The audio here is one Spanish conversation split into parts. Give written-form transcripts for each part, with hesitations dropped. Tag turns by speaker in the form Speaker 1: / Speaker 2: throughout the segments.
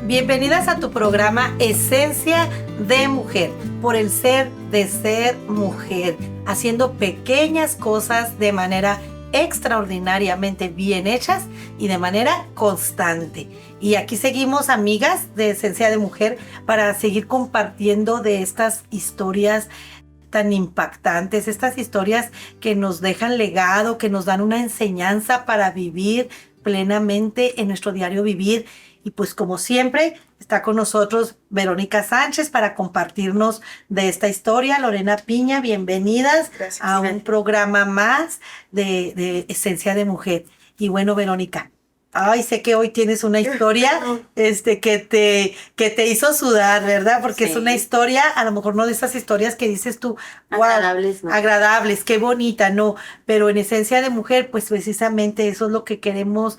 Speaker 1: Bienvenidas a tu programa Esencia de Mujer, por el ser de ser mujer, haciendo pequeñas cosas de manera extraordinariamente bien hechas y de manera constante. Y aquí seguimos, amigas de Esencia de Mujer, para seguir compartiendo de estas historias tan impactantes, estas historias que nos dejan legado, que nos dan una enseñanza para vivir plenamente en nuestro diario vivir. Y pues como siempre está con nosotros Verónica Sánchez para compartirnos de esta historia. Lorena Piña, bienvenidas. Gracias, a un programa más de Esencia de Mujer. Y bueno, Verónica, sé que hoy tienes una historia que te hizo sudar, ¿verdad? Porque sí, es una historia, a lo mejor no de esas historias que dices tú, wow, agradables, ¿no? Agradables, qué bonita, no, pero en Esencia de Mujer, pues precisamente eso es lo que queremos,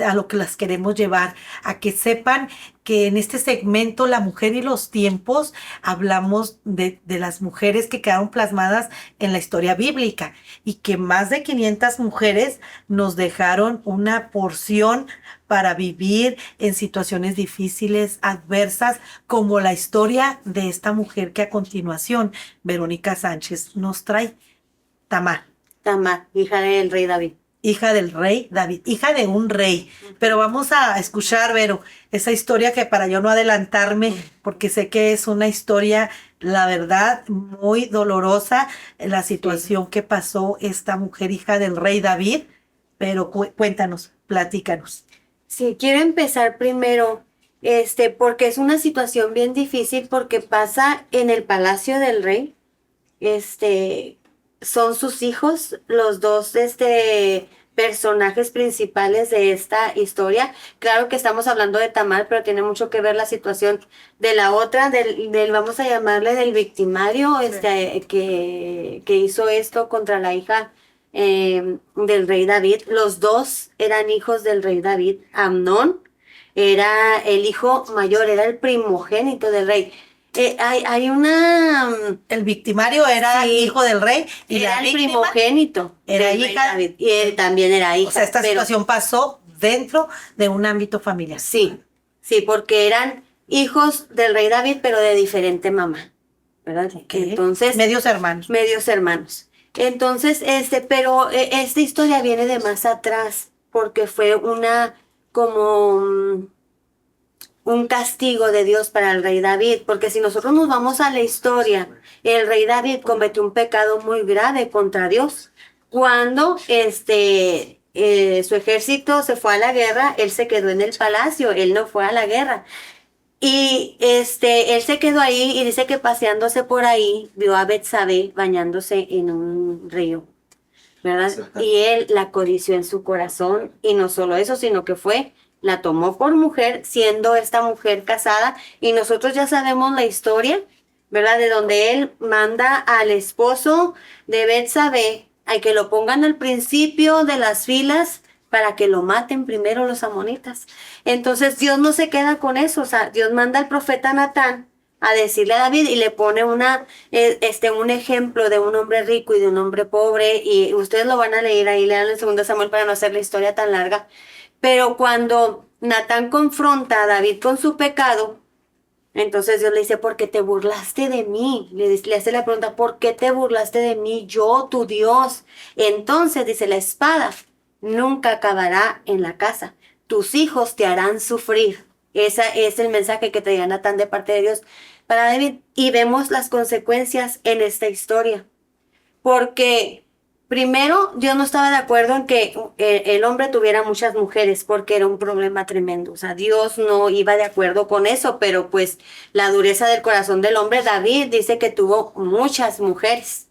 Speaker 1: a lo que las queremos llevar, a que sepan que en este segmento La Mujer y los Tiempos hablamos de las mujeres que quedaron plasmadas en la historia bíblica y que más de 500 mujeres nos dejaron una porción para vivir en situaciones difíciles, adversas, como la historia de esta mujer que a continuación Verónica Sánchez nos trae. Tamar, hija del rey David. Hija del rey David, hija de un rey. Pero vamos a escuchar, Vero, esa historia que para yo no adelantarme, porque sé que es una historia, la verdad, muy dolorosa, la situación que pasó esta mujer, hija del rey David. Pero cuéntanos, platícanos.
Speaker 2: Sí, quiero empezar primero, porque es una situación bien difícil, porque pasa en el palacio del rey. Son sus hijos, los dos personajes principales de esta historia. Claro que estamos hablando de Tamar, pero tiene mucho que ver la situación de la otra, vamos a llamarle del victimario, que hizo esto contra la hija del rey David. Los dos eran hijos del rey David. Amnón era el hijo mayor, era el primogénito del rey.
Speaker 1: El victimario era hijo del rey y
Speaker 2: era
Speaker 1: la
Speaker 2: el primogénito
Speaker 1: era hija
Speaker 2: David, y él también era hija.
Speaker 1: O sea, esta situación pasó dentro de un ámbito familiar.
Speaker 2: Sí, porque eran hijos del rey David, pero de diferente mamá, ¿verdad?
Speaker 1: Okay.
Speaker 2: Entonces,
Speaker 1: medios hermanos.
Speaker 2: Entonces, pero esta historia viene de más atrás, porque fue como un castigo de Dios para el rey David, porque si nosotros nos vamos a la historia, el rey David cometió un pecado muy grave contra Dios. Cuando su ejército se fue a la guerra, él se quedó en el palacio, él no fue a la guerra. Y él se quedó ahí y dice que paseándose por ahí vio a Betsabé bañándose en un río, ¿verdad? Y él la codició en su corazón, y no solo eso, sino que la tomó por mujer, siendo esta mujer casada, y nosotros ya sabemos la historia, ¿verdad? De donde él manda al esposo de Betsabé a que lo pongan al principio de las filas para que lo maten primero los amonitas. Entonces Dios no se queda con eso, o sea, Dios manda al profeta Natán a decirle a David y le pone un ejemplo de un hombre rico y de un hombre pobre, y ustedes lo van a leer ahí, lean en 2 Samuel para no hacer la historia tan larga. Pero cuando Natán confronta a David con su pecado, entonces Dios le dice, ¿por qué te burlaste de mí? Le hace la pregunta, ¿por qué te burlaste de mí, yo, tu Dios? Entonces dice, la espada nunca acabará en la casa. Tus hijos te harán sufrir. Ese es el mensaje que traía Natán de parte de Dios para David. Y vemos las consecuencias en esta historia. Porque primero, Dios no estaba de acuerdo en que el hombre tuviera muchas mujeres, porque era un problema tremendo. O sea, Dios no iba de acuerdo con eso, pero pues la dureza del corazón del hombre, David dice que tuvo muchas mujeres.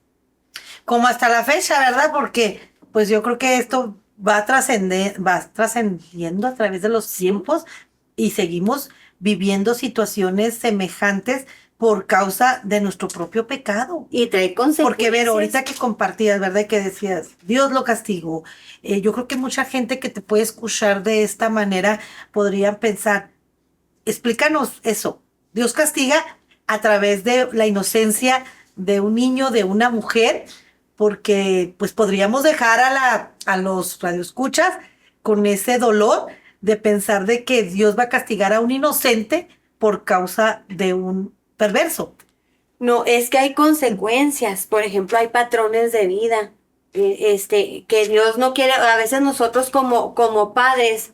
Speaker 1: Como hasta la fecha, ¿verdad? Porque pues yo creo que esto va trascendiendo a través de los tiempos y seguimos viviendo situaciones semejantes por causa de nuestro propio pecado.
Speaker 2: Y trae consecuencias.
Speaker 1: Porque, Vero, ahorita que compartías, ¿verdad? Que decías, Dios lo castigó. Yo creo que mucha gente que te puede escuchar de esta manera podría pensar, explícanos eso. Dios castiga a través de la inocencia de un niño, de una mujer, porque pues podríamos dejar a los radioescuchas con ese dolor de pensar de que Dios va a castigar a un inocente por causa de un perverso.
Speaker 2: No, es que hay consecuencias. Por ejemplo, hay patrones de vida, que Dios no quiere. A veces nosotros como padres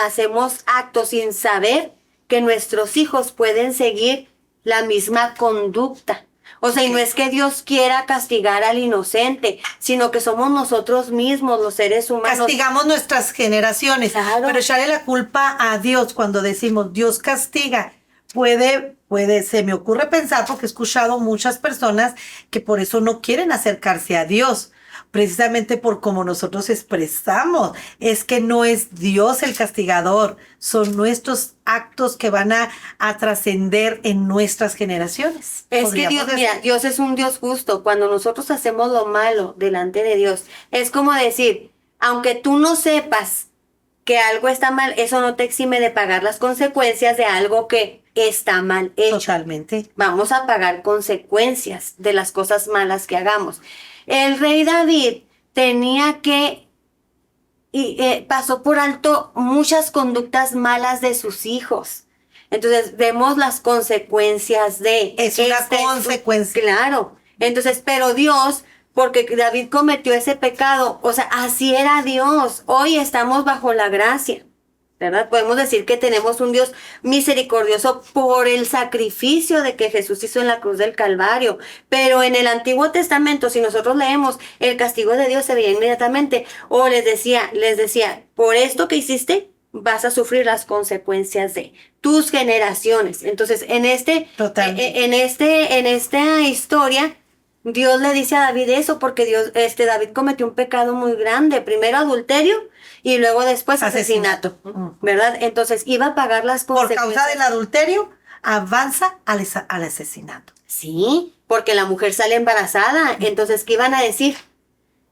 Speaker 2: hacemos actos sin saber que nuestros hijos pueden seguir la misma conducta. O sea, y no es que Dios quiera castigar al inocente, sino que somos nosotros mismos, los seres humanos.
Speaker 1: Castigamos nuestras generaciones,
Speaker 2: Claro.
Speaker 1: pero echarle la culpa a Dios cuando decimos Dios castiga. Puede, se me ocurre pensar, porque he escuchado muchas personas que por eso no quieren acercarse a Dios, precisamente por cómo nosotros expresamos. Es que no es Dios el castigador, son nuestros actos que van a trascender en nuestras generaciones.
Speaker 2: Es que Dios, mira, Dios es un Dios justo. Cuando nosotros hacemos lo malo delante de Dios, es como decir, aunque tú no sepas que algo está mal, eso no te exime de pagar las consecuencias de algo que está mal hecho.
Speaker 1: Totalmente.
Speaker 2: Vamos a pagar consecuencias de las cosas malas que hagamos. El rey David tenía que, pasó por alto muchas conductas malas de sus hijos. Entonces vemos las consecuencias de...
Speaker 1: Es una consecuencia.
Speaker 2: Claro. Entonces, pero Dios, porque David cometió ese pecado, o sea, así era Dios. Hoy estamos bajo la gracia, ¿verdad? Podemos decir que tenemos un Dios misericordioso por el sacrificio de que Jesús hizo en la cruz del Calvario. Pero en el Antiguo Testamento, si nosotros leemos, el castigo de Dios se veía inmediatamente. O les decía, por esto que hiciste, vas a sufrir las consecuencias de tus generaciones. Entonces, en esta historia, Dios le dice a David eso porque David cometió un pecado muy grande. Primero adulterio y luego después asesinato. ¿Verdad? Entonces iba a pagar las consecuencias.
Speaker 1: Por causa del adulterio, avanza al asesinato.
Speaker 2: Sí, porque la mujer sale embarazada. Entonces, ¿qué iban a decir?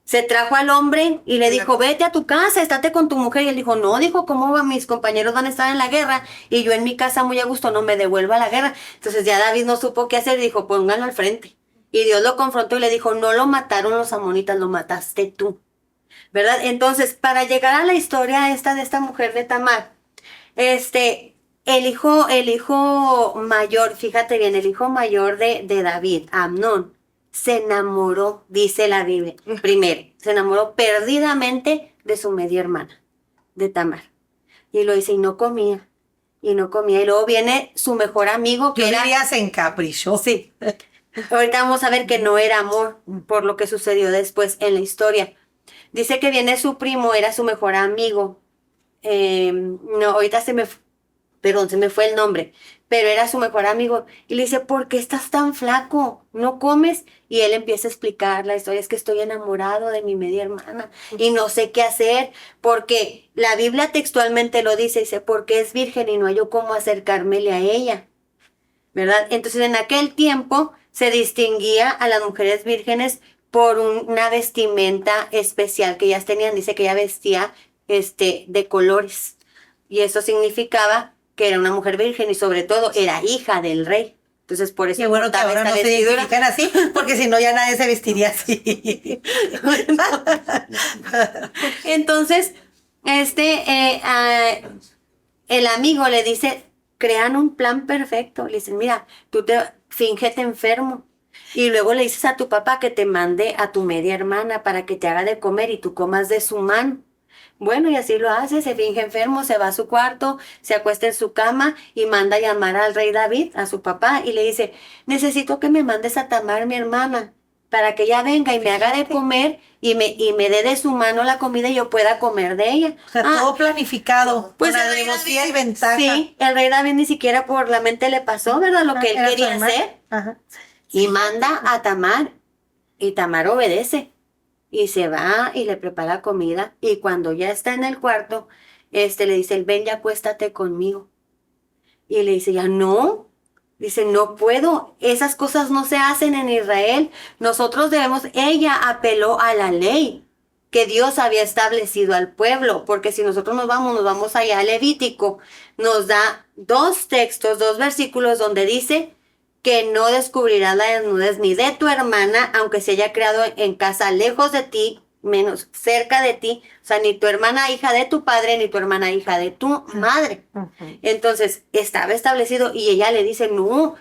Speaker 2: Se trajo al hombre y le dijo, vete a tu casa, estate con tu mujer. Y él dijo, no, ¿cómo mis compañeros van a estar en la guerra? Y yo en mi casa muy a gusto, no me devuelvo a la guerra. Entonces ya David no supo qué hacer y dijo, pónganlo al frente. Y Dios lo confrontó y le dijo, no lo mataron los amonitas, lo mataste tú. ¿Verdad? Entonces, para llegar a la historia de esta mujer de Tamar, el hijo mayor, fíjate bien, el hijo mayor de David, Amnón, se enamoró, dice la Biblia, primero, se enamoró perdidamente de su media hermana, de Tamar. Y lo dice, y no comía. Y luego viene su mejor amigo, que
Speaker 1: se encaprichó.
Speaker 2: Sí. Ahorita vamos a ver que no era amor por lo que sucedió después en la historia. Dice que viene su primo, era su mejor amigo. No, ahorita se me fue el nombre, pero era su mejor amigo. Y le dice, ¿por qué estás tan flaco? ¿No comes? Y él empieza a explicar la historia, es que estoy enamorado de mi media hermana y no sé qué hacer, porque la Biblia textualmente lo dice, porque es virgen y no hay yo cómo acercármele a ella, ¿verdad? Entonces en aquel tiempo se distinguía a las mujeres vírgenes por una vestimenta especial que ellas tenían. Dice que ella vestía de colores, y eso significaba que era una mujer virgen y sobre todo era hija del rey. Entonces por eso...
Speaker 1: Qué bueno que ahora no se identifican así, porque si no ya nadie se vestiría así.
Speaker 2: Entonces, el amigo le dice, crean un plan perfecto. Le dicen, mira, fíngete enfermo. Y luego le dices a tu papá que te mande a tu media hermana para que te haga de comer y tú comas de su mano. Bueno, y así lo hace, se finge enfermo, se va a su cuarto, se acuesta en su cama y manda a llamar al rey David, a su papá, y le dice, necesito que me mandes a Tamar, mi hermana, para que ella venga y me haga de comer y me dé de su mano la comida y yo pueda comer de ella.
Speaker 1: O sea, todo planificado,
Speaker 2: pues
Speaker 1: para negocia y ventaja.
Speaker 2: Sí, el rey David ni siquiera por la mente le pasó, ¿verdad? Lo que él quería hacer.
Speaker 1: Ajá.
Speaker 2: Y manda a Tamar, y Tamar obedece. Y se va y le prepara comida. Y cuando ya está en el cuarto, le dice, ven ya acuéstate conmigo. Y le dice, ya no. Dice, no puedo. Esas cosas no se hacen en Israel. Ella apeló a la ley que Dios había establecido al pueblo. Porque si nosotros nos vamos allá a Levítico. Nos da 2 textos, 2 versículos donde dice que no descubrirás la desnudez ni de tu hermana, aunque se haya criado en casa lejos de ti, menos cerca de ti, o sea, ni tu hermana hija de tu padre, ni tu hermana hija de tu madre. Entonces, estaba establecido y ella le dice, no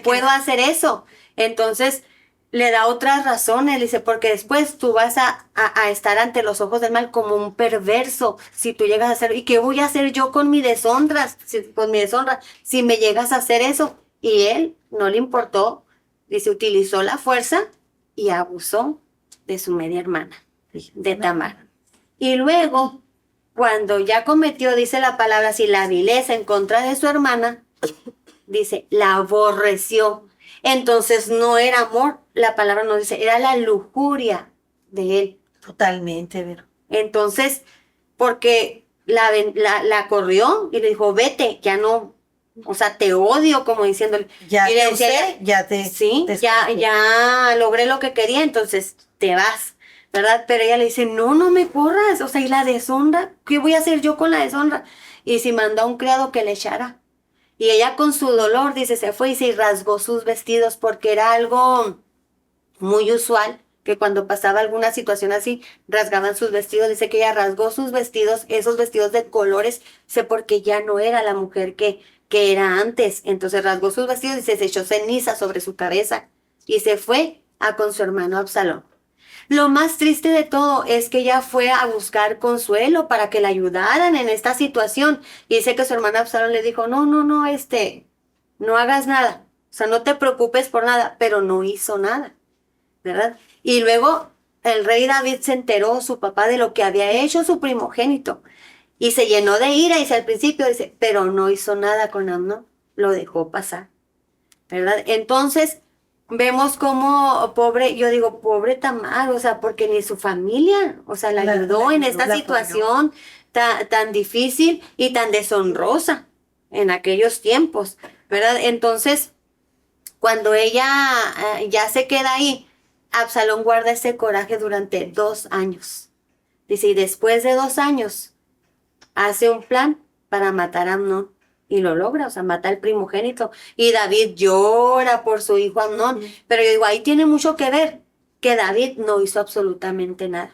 Speaker 2: puedo hacer eso. Entonces, le da otras razones, le dice, porque después tú vas a estar ante los ojos del mal como un perverso, si tú llegas a hacer, ¿y qué voy a hacer yo con mi deshonra? Si me llegas a hacer eso. Y él no le importó, dice, utilizó la fuerza y abusó de su media hermana, de Tamar. Y luego, cuando ya cometió, dice la palabra así, la vileza en contra de su hermana, dice, la aborreció. Entonces no era amor, la palabra nos dice, era la lujuria de él.
Speaker 1: Totalmente, Vero.
Speaker 2: Entonces, porque la corrió y le dijo, vete, ya no, o sea, te odio, como diciéndole.
Speaker 1: Ya
Speaker 2: y le
Speaker 1: te
Speaker 2: decía,
Speaker 1: usé, ya te...
Speaker 2: sí,
Speaker 1: te
Speaker 2: ya logré lo que quería, entonces te vas, ¿verdad? Pero ella le dice, no me corras, o sea, y la deshonra, ¿qué voy a hacer yo con la deshonra? Y si mandó a un criado que le echara. Y ella con su dolor, dice, se fue y se rasgó sus vestidos porque era algo muy usual que cuando pasaba alguna situación así, rasgaban sus vestidos. Dice que ella rasgó sus vestidos, esos vestidos de colores, sé porque ya no era la mujer que era antes. Entonces rasgó sus vestidos y se echó ceniza sobre su cabeza y se fue con su hermano Absalón. Lo más triste de todo es que ella fue a buscar consuelo para que la ayudaran en esta situación. Y dice que su hermana Absalón le dijo, no, no hagas nada. O sea, no te preocupes por nada, pero no hizo nada, ¿verdad? Y luego el rey David se enteró, su papá, de lo que había hecho su primogénito. Y se llenó de ira, dice al principio, dice, pero no hizo nada con Amnón, lo dejó pasar, ¿verdad? Entonces, vemos como yo digo, pobre Tamar, o sea, porque ni su familia, o sea, la ayudó en esta situación tan difícil y tan deshonrosa en aquellos tiempos, ¿verdad? Entonces, cuando ella ya se queda ahí, Absalón guarda ese coraje durante 2 años. Dice, y después de 2 años, hace un plan para matar a Amnón. Y lo logra, o sea, mata al primogénito. Y David llora por su hijo Amnón. Pero yo digo, ahí tiene mucho que ver que David no hizo absolutamente nada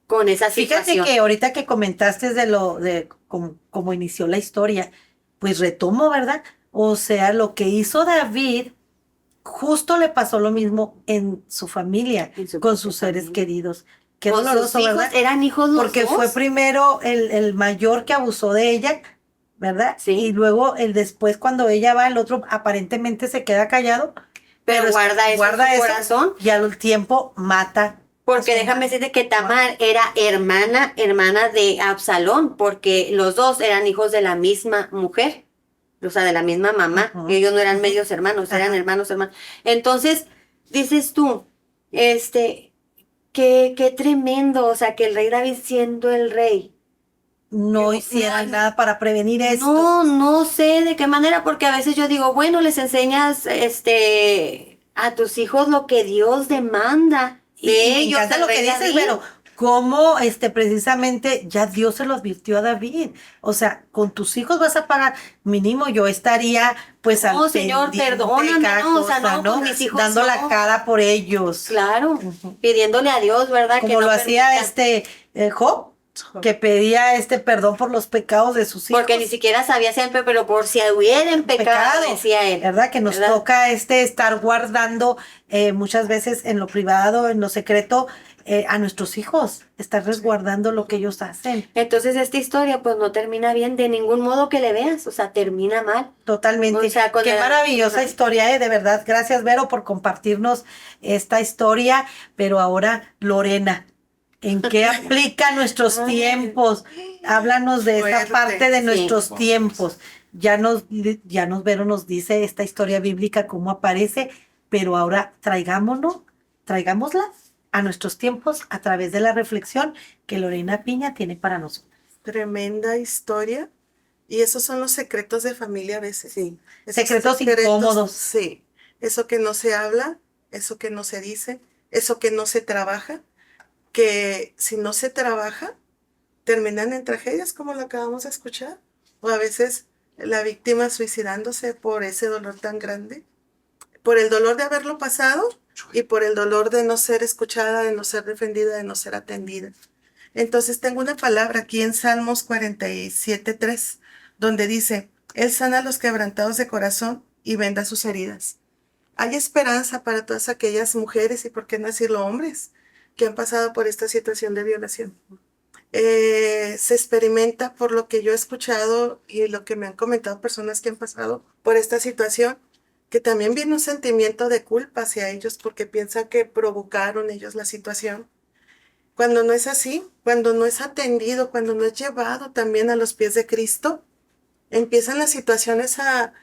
Speaker 2: con esa situación.
Speaker 1: Fíjate que ahorita que comentaste de cómo inició la historia, pues retomo, ¿verdad? O sea, lo que hizo David, justo le pasó lo mismo en su familia, con sus seres queridos. Qué
Speaker 2: con
Speaker 1: doloroso,
Speaker 2: sus hijos,
Speaker 1: ¿verdad?
Speaker 2: eran hijos los
Speaker 1: Porque
Speaker 2: dos.
Speaker 1: fue primero el mayor que abusó de ella, ¿verdad?
Speaker 2: Sí.
Speaker 1: Y luego el después, cuando ella va, el otro aparentemente se queda callado,
Speaker 2: pero guarda eso en su corazón.
Speaker 1: Y al tiempo mata.
Speaker 2: Porque déjame decirte que Tamar era hermana de Absalón, porque los dos eran hijos de la misma mujer, o sea, de la misma mamá. Ellos no eran medios hermanos, eran hermanos. Entonces, dices tú, qué tremendo, o sea, que el rey David, siendo el rey,
Speaker 1: no hiciera nada para prevenir esto.
Speaker 2: No sé de qué manera, porque a veces yo digo, bueno, les enseñas a tus hijos lo que Dios demanda de ellos.
Speaker 1: Me encanta lo que dices, pero cómo precisamente ya Dios se lo advirtió a David. O sea, con tus hijos vas a pagar. Mínimo yo estaría pues al
Speaker 2: Señor, perdóname, o sea, no, con mis hijos
Speaker 1: dando la cara por ellos.
Speaker 2: Claro, pidiéndole a Dios, ¿verdad?
Speaker 1: Como que lo hacía Job, que pedía perdón por los pecados de sus hijos.
Speaker 2: Porque ni siquiera sabía siempre, pero por si hubieran pecado, decía él.
Speaker 1: ¿Verdad? Que nos toca estar guardando muchas veces en lo privado, en lo secreto, a nuestros hijos, estar resguardando lo que ellos hacen.
Speaker 2: Entonces esta historia pues no termina bien de ningún modo que le veas, o sea, termina mal.
Speaker 1: Totalmente. O sea, qué maravillosa historia, de verdad. Gracias, Vero, por compartirnos esta historia. Pero ahora, Lorena, ¿en qué aplica nuestros tiempos? Háblanos de esta parte de nuestros tiempos. Ya nos Vero nos dice esta historia bíblica, cómo aparece, pero ahora traigámosla a nuestros tiempos a través de la reflexión que Lorena Piña tiene para nosotros.
Speaker 3: Tremenda historia. Y esos son los secretos de familia a veces.
Speaker 1: Sí. Secretos incómodos.
Speaker 3: Sí. Eso que no se habla, eso que no se dice, eso que no se trabaja, que si no se trabaja, terminan en tragedias como lo acabamos de escuchar. O a veces la víctima suicidándose por ese dolor tan grande. por el dolor de haberlo pasado y por el dolor de no ser escuchada, de no ser defendida, de no ser atendida. Entonces tengo una palabra aquí en Salmos 47:3, donde dice, Él sana a los quebrantados de corazón y venda sus heridas. Hay esperanza para todas aquellas mujeres y, por qué no decirlo, hombres que han pasado por esta situación de violación. Se experimenta, por lo que yo he escuchado y lo que me han comentado personas que han pasado por esta situación, que también viene un sentimiento de culpa hacia ellos porque piensan que provocaron ellos la situación. Cuando no es así, cuando no es atendido, cuando no es llevado también a los pies de Cristo, empiezan las situaciones a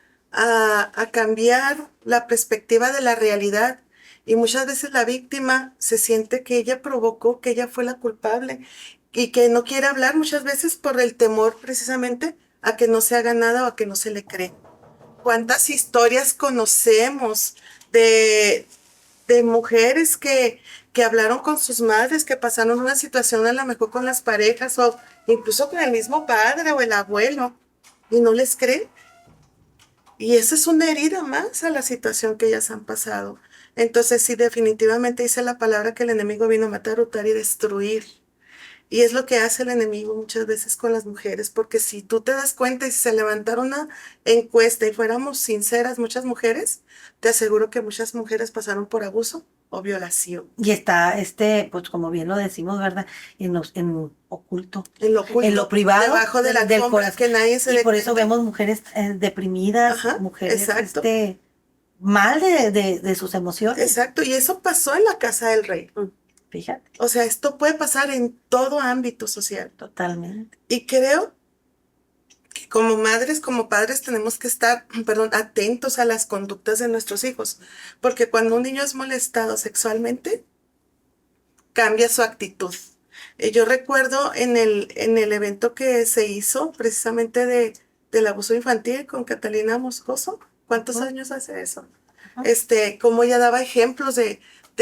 Speaker 3: cambiar la perspectiva de la realidad. Y muchas veces la víctima se siente que ella provocó, que ella fue la culpable y que no quiere hablar muchas veces por el temor precisamente a que no se haga nada o a que no se le cree. ¿Cuántas historias conocemos de mujeres que hablaron con sus madres, que pasaron una situación a lo mejor con las parejas o incluso con el mismo padre o el abuelo y no les cree? Y esa es una herida más a la situación que ellas han pasado. Entonces sí, definitivamente dice la palabra que el enemigo vino a matar, hurtar y destruir. Y es lo que hace el enemigo muchas veces con las mujeres, porque si tú te das cuenta y si se levantara una encuesta y fuéramos sinceras, muchas mujeres, te aseguro que muchas mujeres pasaron por abuso o violación.
Speaker 1: Y está, pues como bien lo decimos, ¿verdad? En oculto,
Speaker 3: En lo oculto,
Speaker 1: en lo privado,
Speaker 3: debajo de la
Speaker 1: del
Speaker 3: alfombra,
Speaker 1: corazón.
Speaker 3: que nadie se
Speaker 1: Y
Speaker 3: dé
Speaker 1: por eso
Speaker 3: cuenta.
Speaker 1: vemos mujeres deprimidas,
Speaker 3: Ajá,
Speaker 1: mujeres,
Speaker 3: exacto.
Speaker 1: mal de sus emociones.
Speaker 3: Exacto, y eso pasó en la casa del rey.
Speaker 1: Fíjate,
Speaker 3: O sea, esto puede pasar en todo ámbito social.
Speaker 1: totalmente.
Speaker 3: Y creo que como madres, como padres, tenemos que estar, perdón, atentos a las conductas de nuestros hijos, porque cuando un niño es molestado sexualmente, cambia su actitud. Yo recuerdo en el evento que se hizo precisamente del abuso infantil con Catalina Moscoso. ¿Cuántos
Speaker 1: Ujú,
Speaker 3: años hace eso?
Speaker 1: ujú.
Speaker 3: Cómo ella daba ejemplos de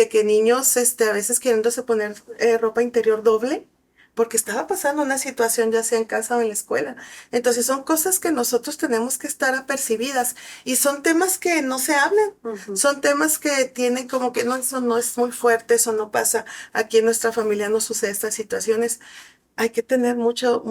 Speaker 3: que niños, a veces queriéndose poner ropa interior doble, porque estaba pasando una situación ya sea en casa o en la escuela. Entonces son cosas que nosotros tenemos que estar apercibidas y son temas que no se hablan, son temas que tienen como que no, eso no es muy fuerte, eso no pasa, aquí en nuestra familia no sucede estas situaciones. Hay que tener mucho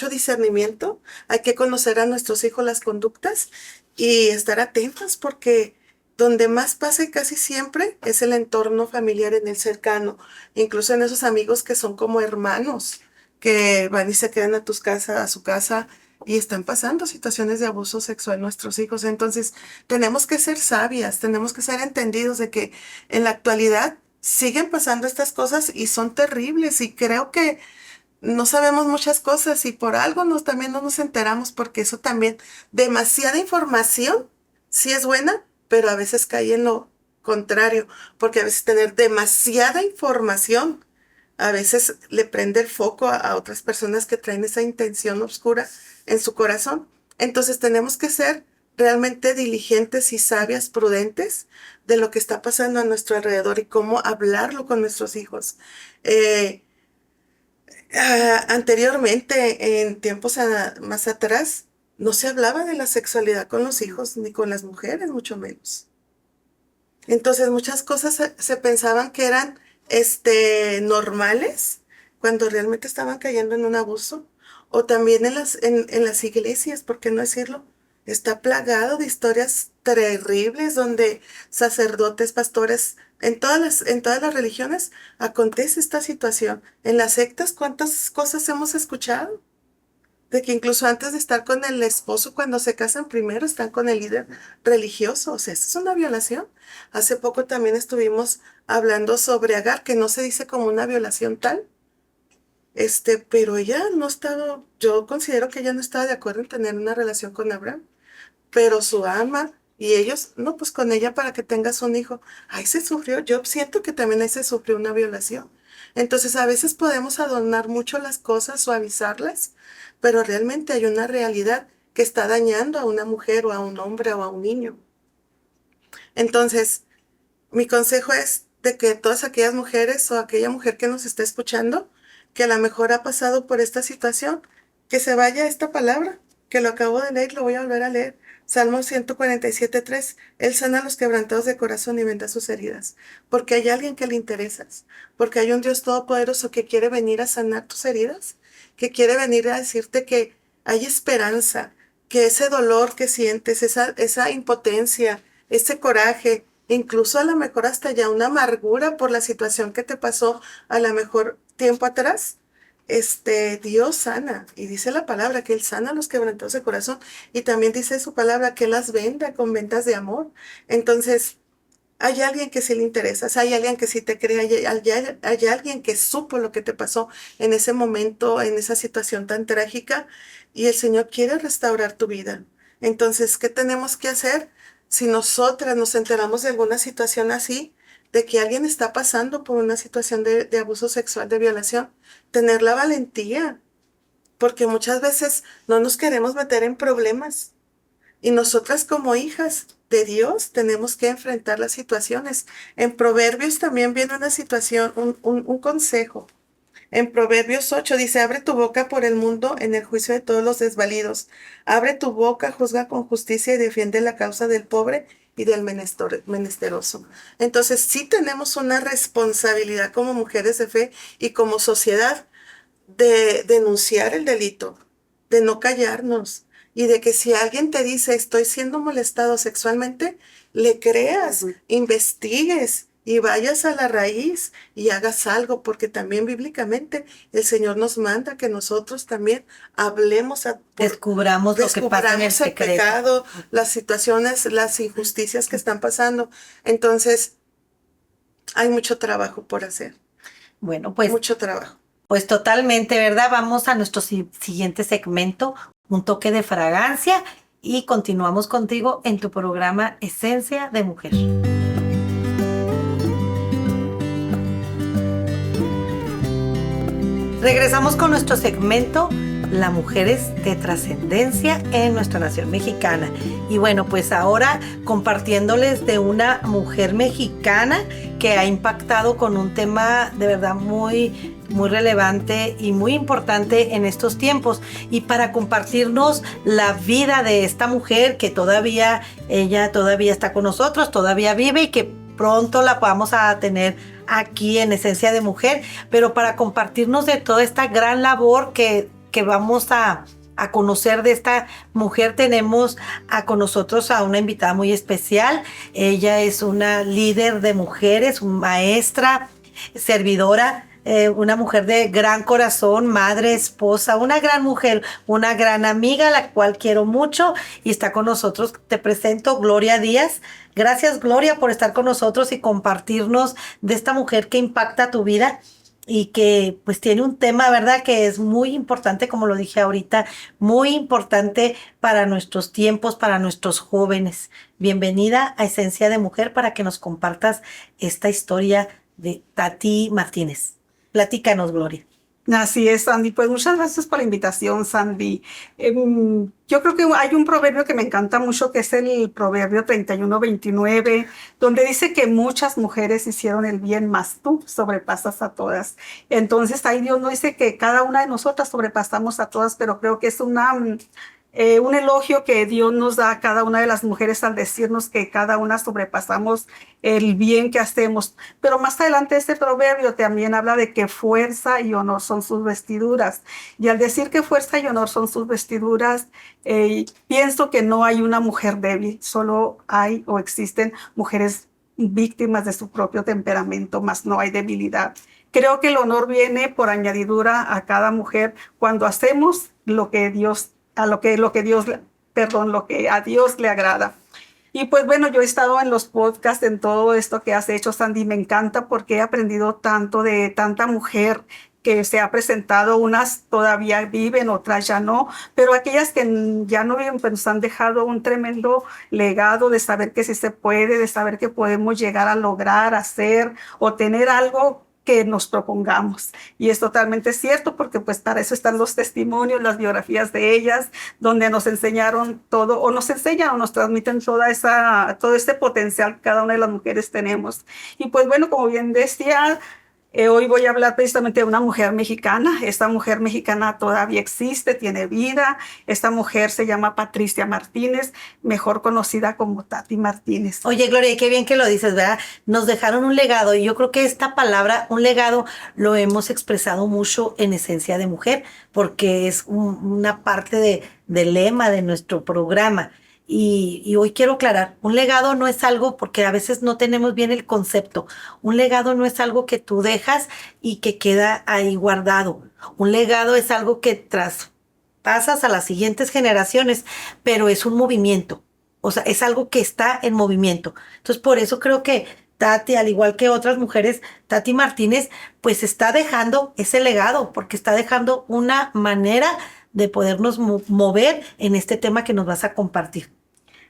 Speaker 3: discernimiento, hay que conocer a nuestros hijos las conductas y estar atentos porque donde más pasa casi siempre es el entorno familiar, en el cercano, incluso en esos amigos que son como hermanos, que van y se quedan a su casa y están pasando situaciones de abuso sexual nuestros hijos. Entonces, tenemos que ser sabias, tenemos que ser entendidos de que en la actualidad siguen pasando estas cosas y son terribles y creo que no sabemos muchas cosas y por algo también no nos enteramos porque eso también, demasiada información, sí es buena, pero a veces cae en lo contrario, porque a veces tener demasiada información, a veces le prende el foco a otras personas que traen esa intención oscura en su corazón. Entonces tenemos que ser realmente diligentes y sabias, prudentes de lo que está pasando a nuestro alrededor y cómo hablarlo con nuestros hijos. Eh, Anteriormente, en tiempos más atrás, no se hablaba de la sexualidad con los hijos ni con las mujeres, mucho menos. Entonces, muchas cosas se pensaban que eran normales cuando realmente estaban cayendo en un abuso. O también en las iglesias, ¿por qué no decirlo? Está plagado de historias terribles donde sacerdotes, pastores, en todas las religiones acontece esta situación. En las sectas, ¿cuántas cosas hemos escuchado? De que incluso antes de estar con el esposo, cuando se casan primero, están con el líder religioso. O sea, esto es una violación. Hace poco también estuvimos hablando sobre Agar, que no se dice como una violación tal, pero ella no estaba, yo considero que ella no estaba de acuerdo en tener una relación con Abraham, pero su ama y ellos, no, pues con ella para que tengas un hijo. Ahí se sufrió, yo siento que también ahí se sufrió una violación. Entonces a veces podemos adornar mucho las cosas, suavizarlas, pero realmente hay una realidad que está dañando a una mujer o a un hombre o a un niño. Entonces, mi consejo es de que todas aquellas mujeres o aquella mujer que nos está escuchando, que a lo mejor ha pasado por esta situación, que se vaya esta palabra, que lo acabo de leer, lo voy a volver a leer. Salmo 147:3, Él sana a los quebrantados de corazón y venda sus heridas, porque hay alguien que le interesas, porque hay un Dios todopoderoso que quiere venir a sanar tus heridas, que quiere venir a decirte que hay esperanza, que ese dolor que sientes, esa impotencia, ese coraje, incluso a lo mejor hasta ya una amargura por la situación que te pasó a lo mejor tiempo atrás. Dios sana, y dice la palabra que Él sana a los quebrantados de corazón, y también dice su palabra que Él las venda con vendas de amor. Entonces, hay alguien que sí le interesa, hay alguien que sí te cree, hay alguien que supo lo que te pasó en ese momento, en esa situación tan trágica, y el Señor quiere restaurar tu vida. Entonces, ¿qué tenemos que hacer? Si nosotras nos enteramos de alguna situación así, de que alguien está pasando por una situación de abuso sexual, de violación, tener la valentía, porque muchas veces no nos queremos meter en problemas. Y nosotras como hijas de Dios tenemos que enfrentar las situaciones. En Proverbios también viene una situación, un consejo. En Proverbios 8 dice, abre tu boca por el mundo en el juicio de todos los desvalidos. Abre tu boca, juzga con justicia y defiende la causa del pobre y del menesteroso. Entonces sí tenemos una responsabilidad como mujeres de fe y como sociedad de denunciar el delito, de no callarnos y de que si alguien te dice estoy siendo molestado sexualmente, le creas, investigues y vayas a la raíz y hagas algo, porque también bíblicamente el Señor nos manda que nosotros también hablemos,
Speaker 1: Descubramos lo que pasa en el
Speaker 3: el
Speaker 1: secreto.
Speaker 3: pecado, las situaciones, las injusticias que están pasando. Entonces, hay mucho trabajo por hacer,
Speaker 1: Bueno, pues
Speaker 3: mucho trabajo.
Speaker 1: Pues totalmente, ¿verdad? Vamos a nuestro siguiente segmento, un toque de fragancia, y continuamos contigo en tu programa Esencia de Mujer. Regresamos con nuestro segmento Las mujeres de trascendencia en nuestra nación mexicana. Y bueno, pues ahora compartiéndoles de una mujer mexicana que ha impactado con un tema de verdad muy relevante y muy importante en estos tiempos, y para compartirnos la vida de esta mujer que ella todavía está con nosotros, todavía vive, y que pronto la podamos a tener aquí en Esencia de Mujer, pero para compartirnos de toda esta gran labor que vamos a conocer de esta mujer, tenemos con nosotros a una invitada muy especial. Ella es una líder de mujeres, maestra, servidora, una mujer de gran corazón, madre, esposa, una gran mujer, una gran amiga, la cual quiero mucho, y está con nosotros. Te presento Gloria Díaz. Gracias, Gloria, por estar con nosotros y compartirnos de esta mujer que impacta tu vida y que pues tiene un tema, ¿verdad?, que es muy importante, como lo dije ahorita, muy importante para nuestros tiempos, para nuestros jóvenes. Bienvenida a Esencia de Mujer para que nos compartas esta historia de Tati Martínez. Platícanos, Gloria.
Speaker 4: Así es, Sandy. Pues muchas gracias por la invitación, Sandy. Yo creo que hay un proverbio que me encanta mucho, que es el proverbio 31:29, donde dice que muchas mujeres hicieron el bien, mas tú sobrepasas a todas. Entonces ahí Dios no dice que cada una de nosotras sobrepasamos a todas, pero creo que es un elogio que Dios nos da a cada una de las mujeres al decirnos que cada una sobrepasamos el bien que hacemos. Pero más adelante este proverbio también habla de que fuerza y honor son sus vestiduras. Y al decir que fuerza y honor son sus vestiduras, pienso que no hay una mujer débil, solo hay o existen mujeres víctimas de su propio temperamento, mas no hay debilidad. Creo que el honor viene por añadidura a cada mujer cuando hacemos lo que a Dios le agrada. Y pues bueno, yo he estado en los podcasts, en todo esto que has hecho, Sandy, me encanta porque he aprendido tanto de tanta mujer que se ha presentado. Unas todavía viven, otras ya no, pero aquellas que ya no viven pues nos han dejado un tremendo legado de saber que sí se puede, de saber que podemos llegar a lograr, hacer o tener algo que nos propongamos. Y es totalmente cierto, porque pues para eso están los testimonios, las biografías de ellas, donde nos enseñaron todo, o nos enseñan o nos transmiten todo este potencial que cada una de las mujeres tenemos. Y pues bueno, como bien decía, Hoy voy a hablar precisamente de una mujer mexicana. Esta mujer mexicana todavía existe, tiene vida. Esta mujer se llama Patricia Martínez, mejor conocida como Tati Martínez.
Speaker 1: Oye, Gloria, qué bien que lo dices, ¿verdad? Nos dejaron un legado y yo creo que esta palabra, un legado, lo hemos expresado mucho en Esencia de Mujer, porque es una parte del lema de nuestro programa. Y hoy quiero aclarar, un legado no es algo, porque a veces no tenemos bien el concepto, un legado no es algo que tú dejas y que queda ahí guardado. Un legado es algo que traspasas a las siguientes generaciones, pero es un movimiento. O sea, es algo que está en movimiento. Entonces, por eso creo que Tati, al igual que otras mujeres, Tati Martínez, pues está dejando ese legado, porque está dejando una manera de podernos mover en este tema que nos vas a compartir.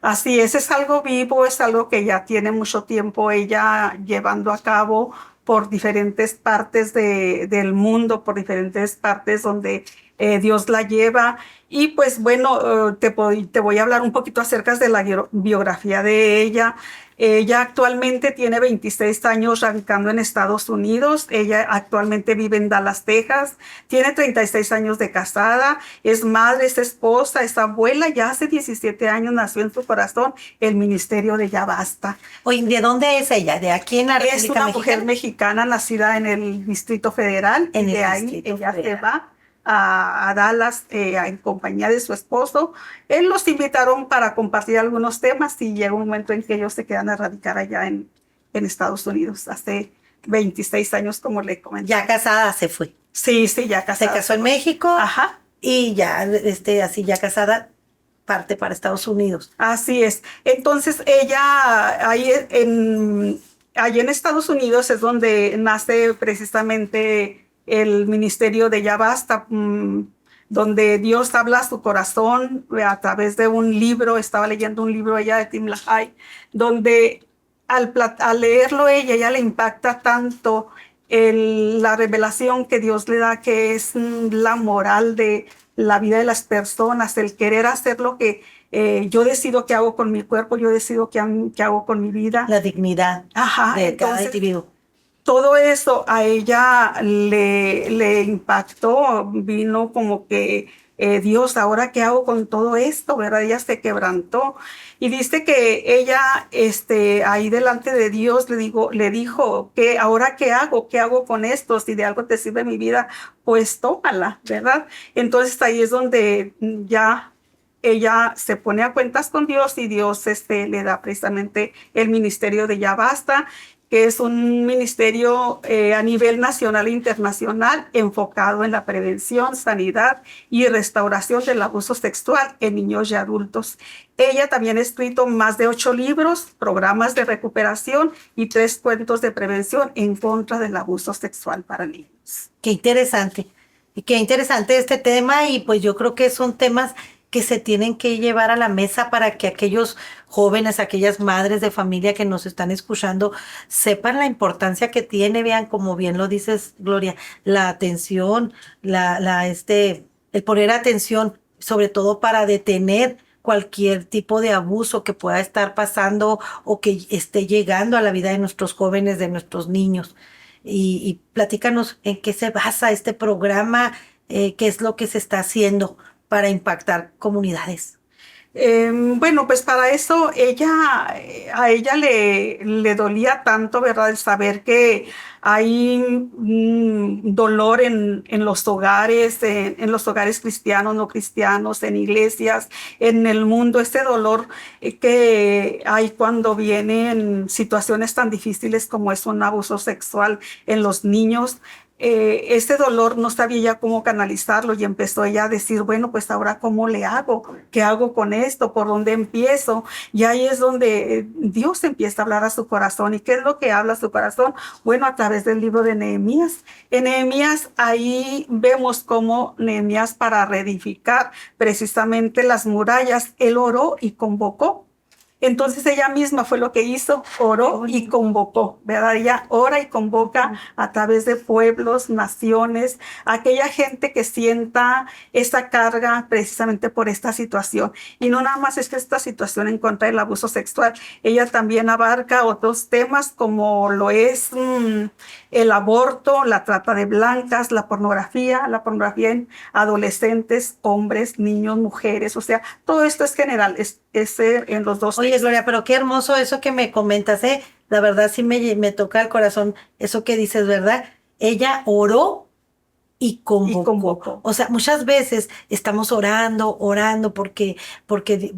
Speaker 4: Así es algo vivo, es algo que ya tiene mucho tiempo ella llevando a cabo por diferentes partes del mundo, por diferentes partes donde Dios la lleva. Y pues bueno, te voy a hablar un poquito acerca de la biografía de ella. Ella actualmente tiene 26 años radicando en Estados Unidos. Ella actualmente vive en Dallas, Texas. Tiene 36 años de casada. Es madre, es esposa, es abuela. Ya hace 17 años nació en su corazón el ministerio de Ya Basta.
Speaker 1: Oye, ¿de dónde es ella? ¿De aquí en la República
Speaker 4: Es una mujer
Speaker 1: Mexicana?
Speaker 4: mexicana nacida en el Distrito Federal.
Speaker 1: En
Speaker 4: y
Speaker 1: el
Speaker 4: de ahí
Speaker 1: Distrito
Speaker 4: ella se
Speaker 1: Federal.
Speaker 4: va a Dallas en compañía de su esposo. Él los invitaron para compartir algunos temas y llega un momento en que ellos se quedan a radicar allá en Estados Unidos, hace 26 años, como le comenté.
Speaker 1: Ya casada se fue.
Speaker 4: Sí, ya
Speaker 1: Se
Speaker 4: casada.
Speaker 1: casó en México
Speaker 4: Ajá,
Speaker 1: y ya, así ya casada, parte para Estados Unidos.
Speaker 4: así es. Entonces ella ahí en Estados Unidos es donde nace precisamente el ministerio de Ya Basta, donde Dios habla a su corazón a través de un libro. Estaba leyendo un libro ella de Tim LaHaye, donde al leerlo ella le impacta tanto la revelación que Dios le da, que es la moral de la vida de las personas, el querer hacer lo que yo decido que hago con mi cuerpo, yo decido que hago con mi vida.
Speaker 1: La dignidad
Speaker 4: Ajá,
Speaker 1: de cada
Speaker 4: entonces,
Speaker 1: individuo.
Speaker 4: todo eso a ella le impactó, vino como que Dios, ¿ahora qué hago con todo esto? ¿Verdad? Ella se quebrantó y dice que ella ahí delante de Dios le dijo que ahora qué hago con esto, si de algo te sirve mi vida, pues tómala, ¿verdad? Entonces ahí es donde ya ella se pone a cuentas con Dios y Dios le da precisamente el ministerio de Ya Basta, que es un ministerio a nivel nacional e internacional enfocado en la prevención, sanidad y restauración del abuso sexual en niños y adultos. Ella también ha escrito más de 8 libros, programas de recuperación y 3 cuentos de prevención en contra del abuso sexual para niños.
Speaker 1: Qué interesante. Y qué interesante este tema y pues yo creo que son temas que se tienen que llevar a la mesa para que aquellos jóvenes, aquellas madres de familia que nos están escuchando sepan la importancia que tiene, vean como bien lo dices, Gloria, la atención, el poner atención, sobre todo para detener cualquier tipo de abuso que pueda estar pasando o que esté llegando a la vida de nuestros jóvenes, de nuestros niños. Y platícanos en qué se basa este programa, qué es lo que se está haciendo para impactar comunidades.
Speaker 4: Bueno, pues para eso a ella le dolía tanto, ¿verdad? El saber que hay dolor en los hogares, en los hogares cristianos, no cristianos, en iglesias, en el mundo, este dolor que hay cuando vienen situaciones tan difíciles como es un abuso sexual en los niños. Ese dolor no sabía ya cómo canalizarlo y empezó ella a decir, bueno, pues ahora cómo le hago, qué hago con esto, por dónde empiezo. Y ahí es donde Dios empieza a hablar a su corazón. ¿Y qué es lo que habla a su corazón? Bueno, a través del libro de Nehemías. En Nehemías ahí vemos cómo Nehemías, para reedificar precisamente las murallas, él oró y convocó. Entonces ella misma fue lo que hizo, oró y convocó, ¿verdad? Ella ora y convoca a través de pueblos, naciones, a aquella gente que sienta esa carga precisamente por esta situación. Y no nada más es que esta situación en contra del abuso sexual, ella también abarca otros temas como lo es el aborto, la trata de blancas, la pornografía en adolescentes, hombres, niños, mujeres, o sea, todo esto es general, es en los dos.
Speaker 1: Oye, Gloria, pero qué hermoso eso que me comentas, ¿eh? La verdad sí me toca el corazón eso que dices, ¿verdad? Ella oró y convocó. O sea, muchas veces estamos orando porque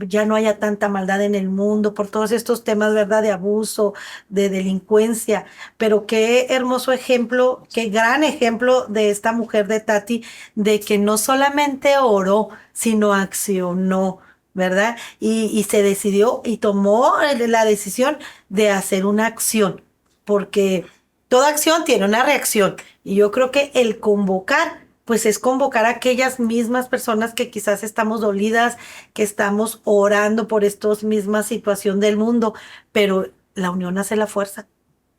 Speaker 1: ya no haya tanta maldad en el mundo, por todos estos temas, ¿verdad? De abuso, de delincuencia. Pero qué hermoso ejemplo, qué gran ejemplo de esta mujer de Tati, de que no solamente oró, sino accionó. ¿Verdad? Y se decidió y tomó la decisión de hacer una acción, porque toda acción tiene una reacción. Y yo creo que el convocar, pues es convocar a aquellas mismas personas que quizás estamos dolidas, que estamos orando por esta misma situación del mundo, pero la unión hace la fuerza.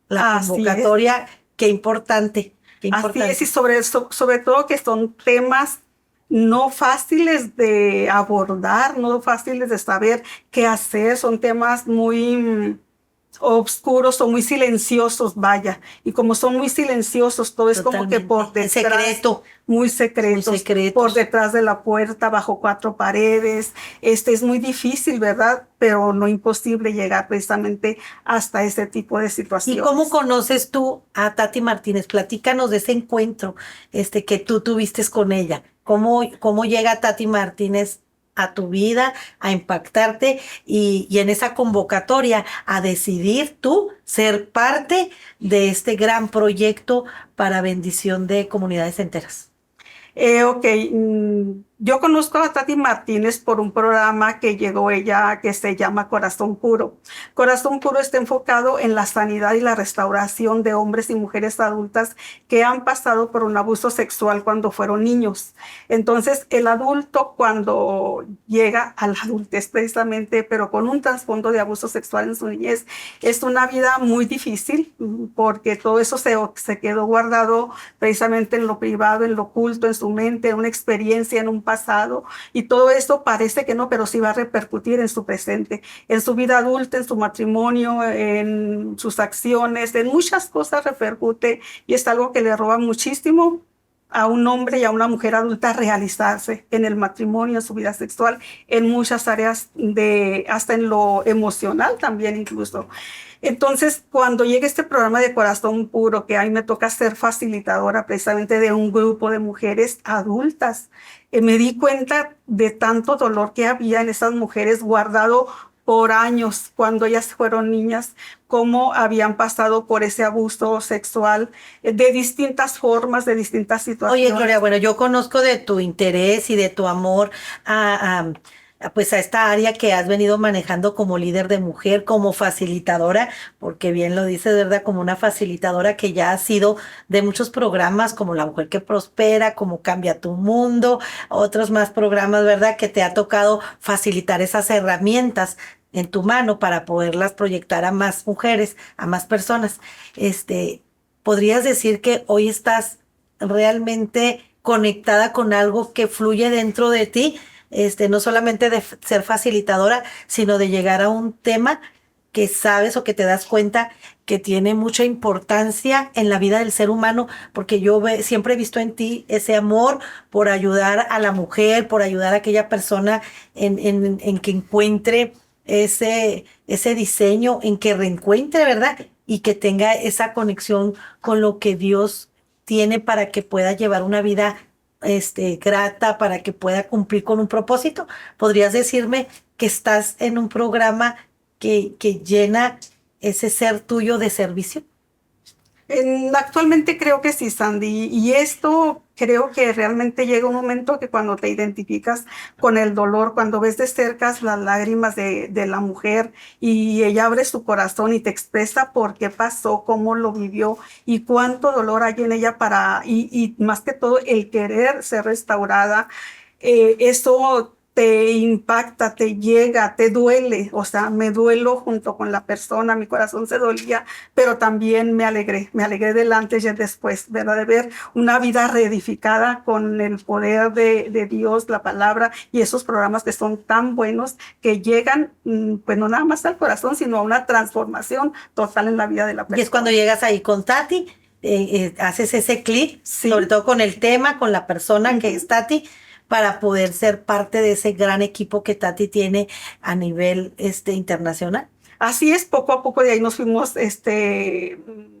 Speaker 1: La convocatoria, qué importante, qué importante.
Speaker 4: Así es, y sobre todo que son temas no fáciles de abordar, no fáciles de saber qué hacer, son temas muy oscuros o muy silenciosos, vaya, y como son muy silenciosos, todo es
Speaker 1: Totalmente.
Speaker 4: como que por detrás,
Speaker 1: secreto.
Speaker 4: muy secretos, por detrás de la puerta, bajo cuatro paredes, es muy difícil, ¿verdad? Pero no imposible llegar precisamente hasta ese tipo de situaciones.
Speaker 1: ¿Y cómo conoces tú a Tati Martínez? Platícanos de ese encuentro que tú tuviste con ella. ¿Cómo llega Tati Martínez a tu vida, a impactarte y en esa convocatoria a decidir tú ser parte de este gran proyecto para bendición de comunidades enteras?
Speaker 4: Yo conozco a Tati Martínez por un programa que llegó ella que se llama Corazón Puro. Corazón Puro está enfocado en la sanidad y la restauración de hombres y mujeres adultas que han pasado por un abuso sexual cuando fueron niños. Entonces, el adulto cuando llega a la adultez precisamente, pero con un trasfondo de abuso sexual en su niñez, es una vida muy difícil porque todo eso se quedó guardado precisamente en lo privado, en lo oculto, en su mente, en una experiencia, en un pasado, y todo esto parece que no, pero sí va a repercutir en su presente, en su vida adulta, en su matrimonio, en sus acciones, en muchas cosas repercute, y es algo que le roba muchísimo a un hombre y a una mujer adulta realizarse en el matrimonio, en su vida sexual, en muchas áreas hasta en lo emocional también incluso. Entonces, cuando llega este programa de Corazón Puro, que a mí me toca ser facilitadora precisamente de un grupo de mujeres adultas, me di cuenta de tanto dolor que había en esas mujeres guardado por años cuando ellas fueron niñas, cómo habían pasado por ese abuso sexual de distintas formas, de distintas situaciones.
Speaker 1: Oye, Gloria, bueno, yo conozco de tu interés y de tu amor pues a esta área que has venido manejando como líder de mujer, como facilitadora, porque bien lo dices, ¿verdad? Como una facilitadora que ya ha sido de muchos programas como La Mujer que Prospera, como Cambia tu Mundo, otros más programas, ¿verdad? Que te ha tocado facilitar esas herramientas en tu mano para poderlas proyectar a más mujeres, a más personas. ¿Podrías decir que hoy estás realmente conectada con algo que fluye dentro de ti? No solamente de ser facilitadora, sino de llegar a un tema que sabes o que te das cuenta que tiene mucha importancia en la vida del ser humano, porque yo siempre he visto en ti ese amor por ayudar a la mujer, por ayudar a aquella persona en que encuentre ese diseño, en que reencuentre, ¿verdad? Y que tenga esa conexión con lo que Dios tiene para que pueda llevar una vida grata, para que pueda cumplir con un propósito. ¿Podrías decirme que estás en un programa que llena ese ser tuyo de servicio?
Speaker 4: Actualmente creo que sí, Sandy, y esto creo que realmente llega un momento que cuando te identificas con el dolor, cuando ves de cerca las lágrimas de la mujer y ella abre su corazón y te expresa por qué pasó, cómo lo vivió y cuánto dolor hay en ella y más que todo el querer ser restaurada, eso te impacta, te llega, te duele, o sea, me duelo junto con la persona, mi corazón se dolía, pero también me alegré del antes y el después, ¿verdad? De ver una vida reedificada con el poder de Dios, la palabra y esos programas que son tan buenos que llegan, pues no nada más al corazón, sino a una transformación total en la vida de la persona.
Speaker 1: Y es cuando llegas ahí con Tati, haces ese clic,
Speaker 4: Sí.
Speaker 1: sobre todo con el tema, con la persona que es Tati, para poder ser parte de ese gran equipo que Tati tiene a nivel internacional.
Speaker 4: Así es, poco a poco de ahí nos fuimos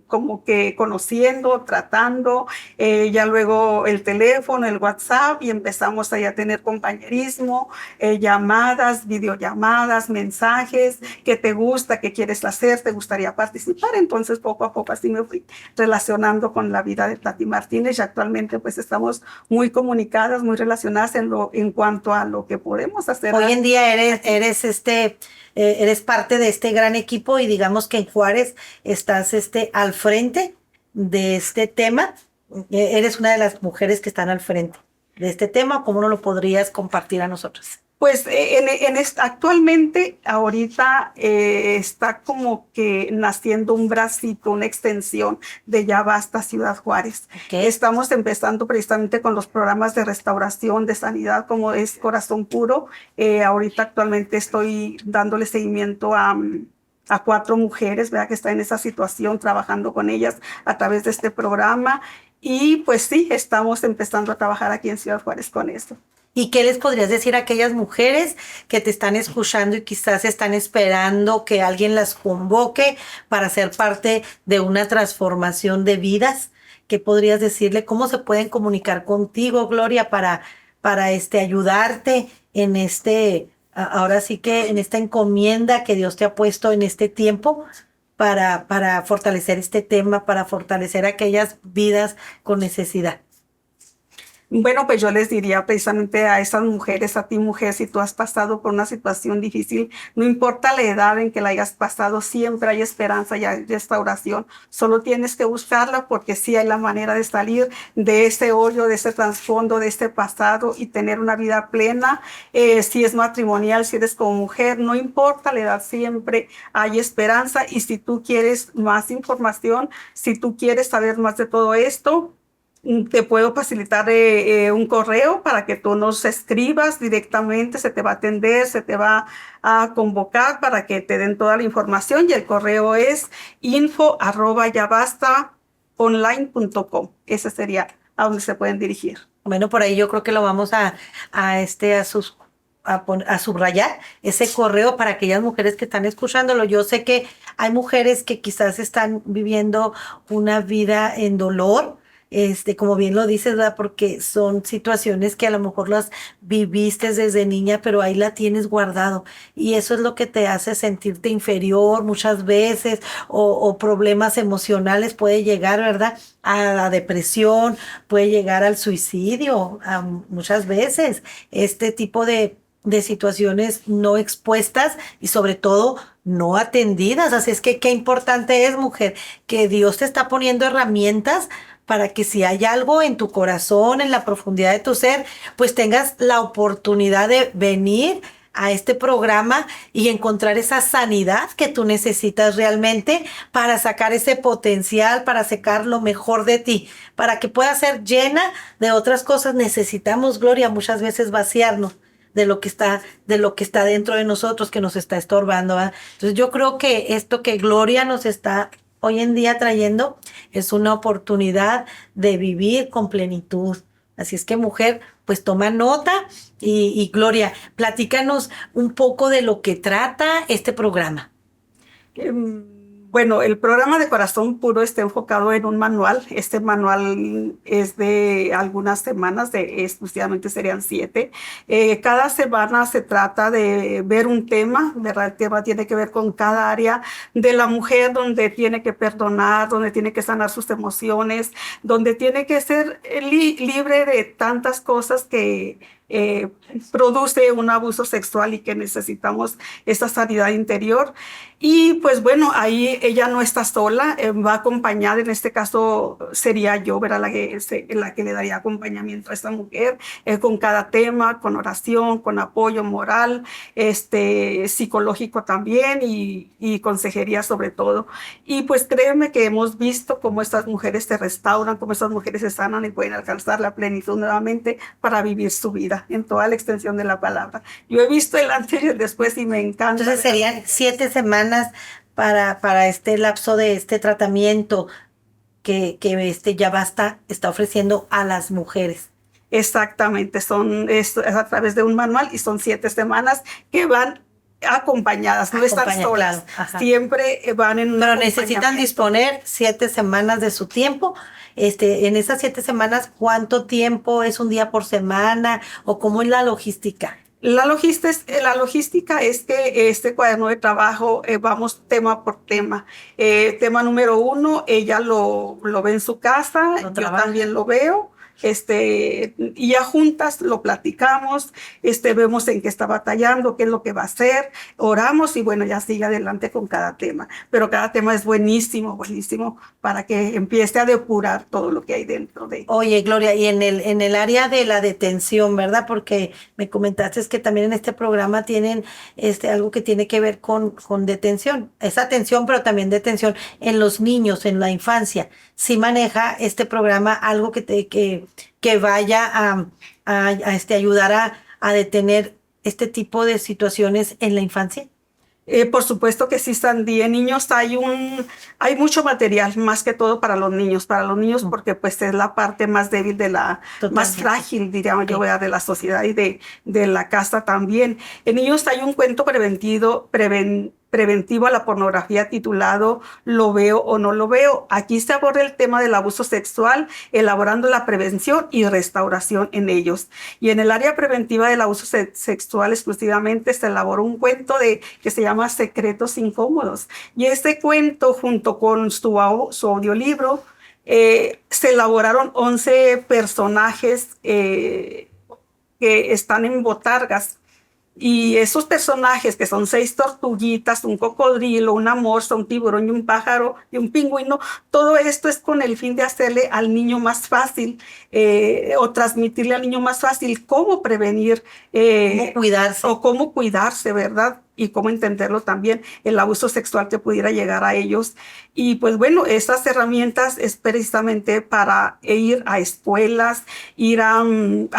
Speaker 4: como que conociendo, tratando, ya luego el teléfono, el WhatsApp, y empezamos ahí a tener compañerismo, llamadas, videollamadas, mensajes, qué te gusta, qué quieres hacer, te gustaría participar. Entonces poco a poco así me fui relacionando con la vida de Tati Martínez, y actualmente pues estamos muy comunicadas, muy relacionadas en cuanto a lo que podemos hacer.
Speaker 1: Hoy en día eres parte de este gran equipo, y digamos que en Juárez estás al frente de este tema. Eres una de las mujeres que están al frente de este tema. ¿Cómo no lo podrías compartir a nosotros?
Speaker 4: Pues actualmente, ahorita está como que naciendo un bracito, una extensión de Ya Basta Ciudad Juárez.
Speaker 1: Okay.
Speaker 4: Estamos empezando precisamente con los programas de restauración, de sanidad, como es Corazón Puro. Ahorita actualmente estoy dándole seguimiento a 4 mujeres, ¿verdad?, que están en esa situación, trabajando con ellas a través de este programa. Y pues sí, estamos empezando a trabajar aquí en Ciudad Juárez con esto.
Speaker 1: ¿Y qué les podrías decir a aquellas mujeres que te están escuchando y quizás están esperando que alguien las convoque para ser parte de una transformación de vidas? ¿Qué podrías decirle? ¿Cómo se pueden comunicar contigo, Gloria, para ayudarte en ahora sí que en esta encomienda que Dios te ha puesto en este tiempo para fortalecer este tema, para fortalecer aquellas vidas con necesidad?
Speaker 4: Bueno, pues yo les diría precisamente a esas mujeres, a ti mujer, si tú has pasado por una situación difícil, no importa la edad en que la hayas pasado, siempre hay esperanza y hay restauración. Solo tienes que buscarla, porque sí hay la manera de salir de ese hoyo, de ese trasfondo, de este pasado, y tener una vida plena. Si es matrimonial, si eres como mujer, no importa la edad, siempre hay esperanza. Y si tú quieres más información, si tú quieres saber más de todo esto, te puedo facilitar un correo para que tú nos escribas directamente, se te va a atender, se te va a convocar para que te den toda la información, y el correo es info@yabastaonline.com. Ese sería a donde se pueden dirigir.
Speaker 1: Bueno, por ahí yo creo que lo vamos a subrayar ese correo para aquellas mujeres que están escuchándolo. Yo sé que hay mujeres que quizás están viviendo una vida en dolor, como bien lo dices, ¿verdad? Porque son situaciones que a lo mejor las viviste desde niña, pero ahí la tienes guardado, y eso es lo que te hace sentirte inferior muchas veces, o problemas emocionales, puede llegar, ¿verdad?, a la depresión, puede llegar al suicidio, muchas veces este tipo de situaciones no expuestas y sobre todo no atendidas. Así es que qué importante es, mujer, que Dios te está poniendo herramientas para que si hay algo en tu corazón, en la profundidad de tu ser, pues tengas la oportunidad de venir a este programa y encontrar esa sanidad que tú necesitas realmente para sacar ese potencial, para sacar lo mejor de ti, para que puedas ser llena de otras cosas. Necesitamos, Gloria, muchas veces vaciarnos de lo que está dentro de nosotros, que nos está estorbando, ¿verdad? Entonces yo creo que esto que Gloria nos está hoy en día trayendo es una oportunidad de vivir con plenitud. Así es que, mujer, pues toma nota, y Gloria, platícanos un poco de lo que trata este programa.
Speaker 4: Bueno, el programa de Corazón Puro está enfocado en un manual. Este manual es de algunas semanas, exclusivamente serían 7. Cada semana se trata de ver un tema, ¿verdad? El tema tiene que ver con cada área de la mujer, donde tiene que perdonar, donde tiene que sanar sus emociones, donde tiene que ser libre de tantas cosas que produce un abuso sexual, y que necesitamos esa sanidad interior. Y pues bueno, ahí ella no está sola, va acompañada. En este caso sería yo, ¿verdad?, la que le daría acompañamiento a esta mujer con cada tema, con oración, con apoyo moral, psicológico también, y consejería sobre todo. Y pues créeme que hemos visto cómo estas mujeres se restauran, cómo estas mujeres se sanan y pueden alcanzar la plenitud nuevamente para vivir su vida en toda la extensión de la palabra. Yo he visto el antes y el después, y me encanta.
Speaker 1: Entonces serían 7 semanas para este lapso de este tratamiento. ya está ofreciendo a las mujeres.
Speaker 4: Exactamente, es a través de un manual y son 7 semanas que van acompañadas, no están solas,
Speaker 1: claro,
Speaker 4: siempre van en un
Speaker 1: Pero necesitan
Speaker 4: acompañamiento.
Speaker 1: disponer 7 semanas de su tiempo. En esas 7 semanas, ¿cuánto tiempo es un día por semana? ¿O cómo es la logística?
Speaker 4: La logística es que este cuaderno de trabajo vamos tema por tema. Tema número 1, ella lo ve en su casa,
Speaker 1: ¿Lo
Speaker 4: yo
Speaker 1: trabaja?
Speaker 4: también lo veo. Y ya juntas lo platicamos, vemos en qué está batallando, qué es lo que va a hacer, oramos y bueno, ya sigue adelante con cada tema. Pero cada tema es buenísimo, buenísimo para que empiece a depurar todo lo que hay dentro de.
Speaker 1: Oye, Gloria, y en el área de la detención, ¿verdad? Porque me comentaste que también en este programa tienen algo que tiene que ver con detención. Es atención, pero también detención en los niños, en la infancia. Sí maneja este programa algo que vaya a ayudar a detener este tipo de situaciones en la infancia.
Speaker 4: Por supuesto que sí, Sandy. En niños hay mucho material, más que todo para los niños, porque pues es la parte más débil más
Speaker 1: Totalmente.
Speaker 4: frágil, diríamos yo,
Speaker 1: Sí.
Speaker 4: ¿verdad? De la sociedad y de la casa también. En niños hay un cuento preventivo a la pornografía titulado Lo veo o no lo veo. Aquí se aborda el tema del abuso sexual, elaborando la prevención y restauración en ellos. Y en el área preventiva del abuso sexual exclusivamente se elaboró un cuento que se llama Secretos Incómodos. Y este cuento, junto con su audiolibro, se elaboraron 11 personajes que están en botargas. Y esos personajes, que son 6 tortuguitas, un cocodrilo, una morsa, un tiburón y un pájaro y un pingüino, todo esto es con el fin de hacerle al niño más fácil o transmitirle al niño más fácil cómo prevenir
Speaker 1: ¿Cómo cuidarse?
Speaker 4: o cómo cuidarse, ¿verdad? Y cómo entenderlo también, el abuso sexual que pudiera llegar a ellos. Y pues bueno, estas herramientas es precisamente para ir a escuelas, ir a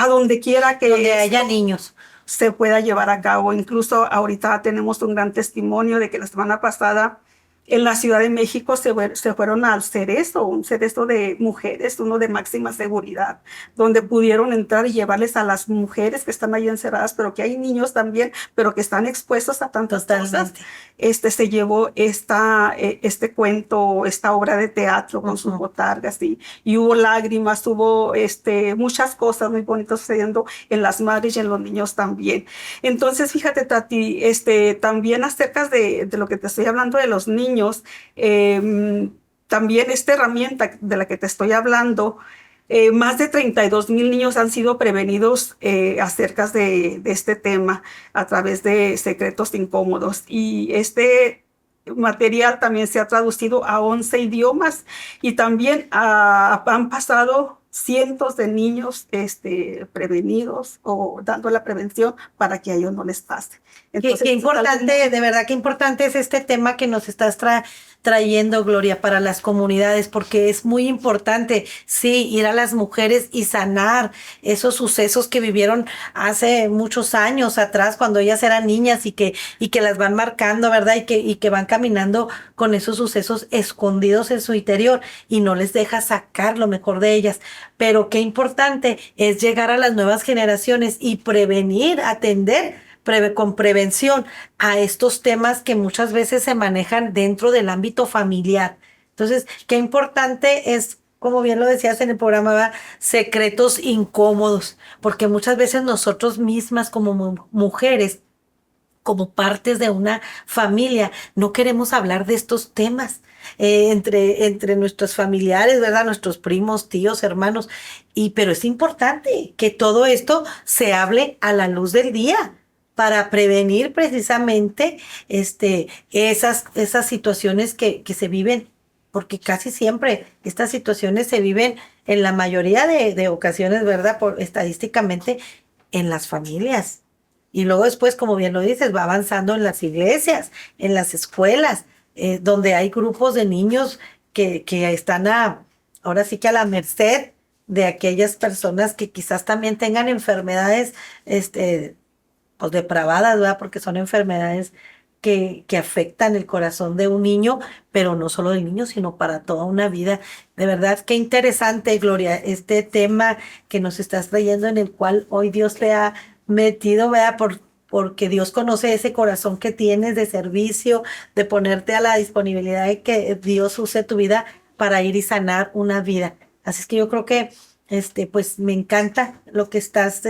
Speaker 4: donde quiera que
Speaker 1: Donde haya niños.
Speaker 4: se pueda llevar a cabo. Incluso ahorita tenemos un gran testimonio de que la semana pasada en la Ciudad de México se fueron al Cerezo, un Cerezo de mujeres, uno de máxima seguridad, donde pudieron entrar y llevarles a las mujeres que están ahí encerradas, pero que hay niños también, pero que están expuestos a tantas cosas.
Speaker 1: Totalmente.
Speaker 4: Se llevó este cuento, esta obra de teatro con sus
Speaker 1: Ujú.
Speaker 4: botargas y hubo lágrimas, hubo muchas cosas muy bonitas sucediendo en las madres y en los niños también. Entonces, fíjate, Tati, también acerca de lo que te estoy hablando de los niños, también esta herramienta de la que te estoy hablando, más de 32,000 niños han sido prevenidos acerca de este tema a través de Secretos Incómodos. Y este material también se ha traducido a 11 idiomas y también han pasado cientos de niños prevenidos o dando la prevención para que a ellos no les pase. Entonces,
Speaker 1: Qué importante, de verdad, qué importante es este tema que nos estás trayendo, Gloria, para las comunidades, porque es muy importante, sí, ir a las mujeres y sanar esos sucesos que vivieron hace muchos años atrás, cuando ellas eran niñas y que las van marcando, ¿verdad? Y que van caminando con esos sucesos escondidos en su interior y no les deja sacar lo mejor de ellas. Pero qué importante es llegar a las nuevas generaciones y prevenir, atender con prevención a estos temas que muchas veces se manejan dentro del ámbito familiar. Entonces, qué importante es, como bien lo decías en el programa, ¿verdad? Secretos incómodos, porque muchas veces nosotros mismas como mujeres, como partes de una familia, no queremos hablar de estos temas. Entre nuestros familiares, ¿verdad? Nuestros primos, tíos, hermanos. Pero es importante que todo esto se hable a la luz del día para prevenir precisamente esas situaciones que se viven, porque casi siempre estas situaciones se viven en la mayoría de ocasiones, ¿verdad? Estadísticamente en las familias. Y luego después, como bien lo dices, va avanzando en las iglesias, en las escuelas, donde hay grupos de niños que están ahora sí que a la merced de aquellas personas que quizás también tengan enfermedades, pues depravadas, ¿verdad? Porque son enfermedades que afectan el corazón de un niño, pero no solo del niño, sino para toda una vida. De verdad, qué interesante, Gloria, este tema que nos estás trayendo en el cual hoy Dios te ha metido, vea, porque Dios conoce ese corazón que tienes de servicio, de ponerte a la disponibilidad de que Dios use tu vida para ir y sanar una vida. Así es que yo creo que, pues me encanta lo que estás,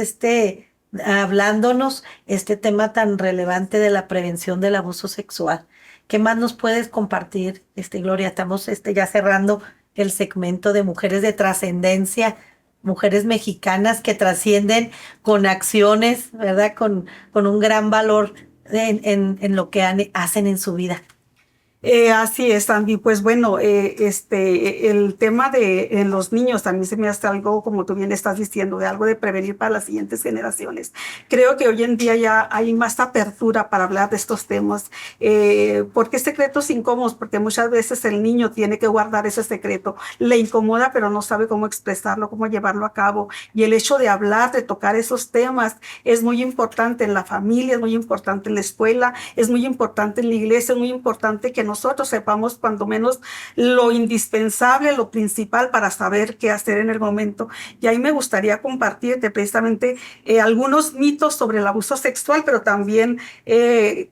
Speaker 1: hablándonos, este tema tan relevante de la prevención del abuso sexual. ¿Qué más nos puedes compartir, Gloria? Estamos, ya cerrando el segmento de mujeres de trascendencia, mujeres mexicanas que trascienden con acciones, ¿verdad? Con un gran valor en lo que hacen en su vida.
Speaker 4: Así es, Andy. Pues bueno, el tema de en los niños también se me hace algo, como tú bien estás diciendo, de algo de prevenir para las siguientes generaciones. Creo que hoy en día ya hay más apertura para hablar de estos temas. ¿Por qué secretos incómodos? Porque muchas veces el niño tiene que guardar ese secreto. Le incomoda, pero no sabe cómo expresarlo, cómo llevarlo a cabo. Y el hecho de hablar, de tocar esos temas, es muy importante en la familia, es muy importante en la escuela, es muy importante en la iglesia, es muy importante que nosotros sepamos cuando menos lo indispensable, lo principal para saber qué hacer en el momento. Y ahí me gustaría compartirte precisamente algunos mitos sobre el abuso sexual, pero también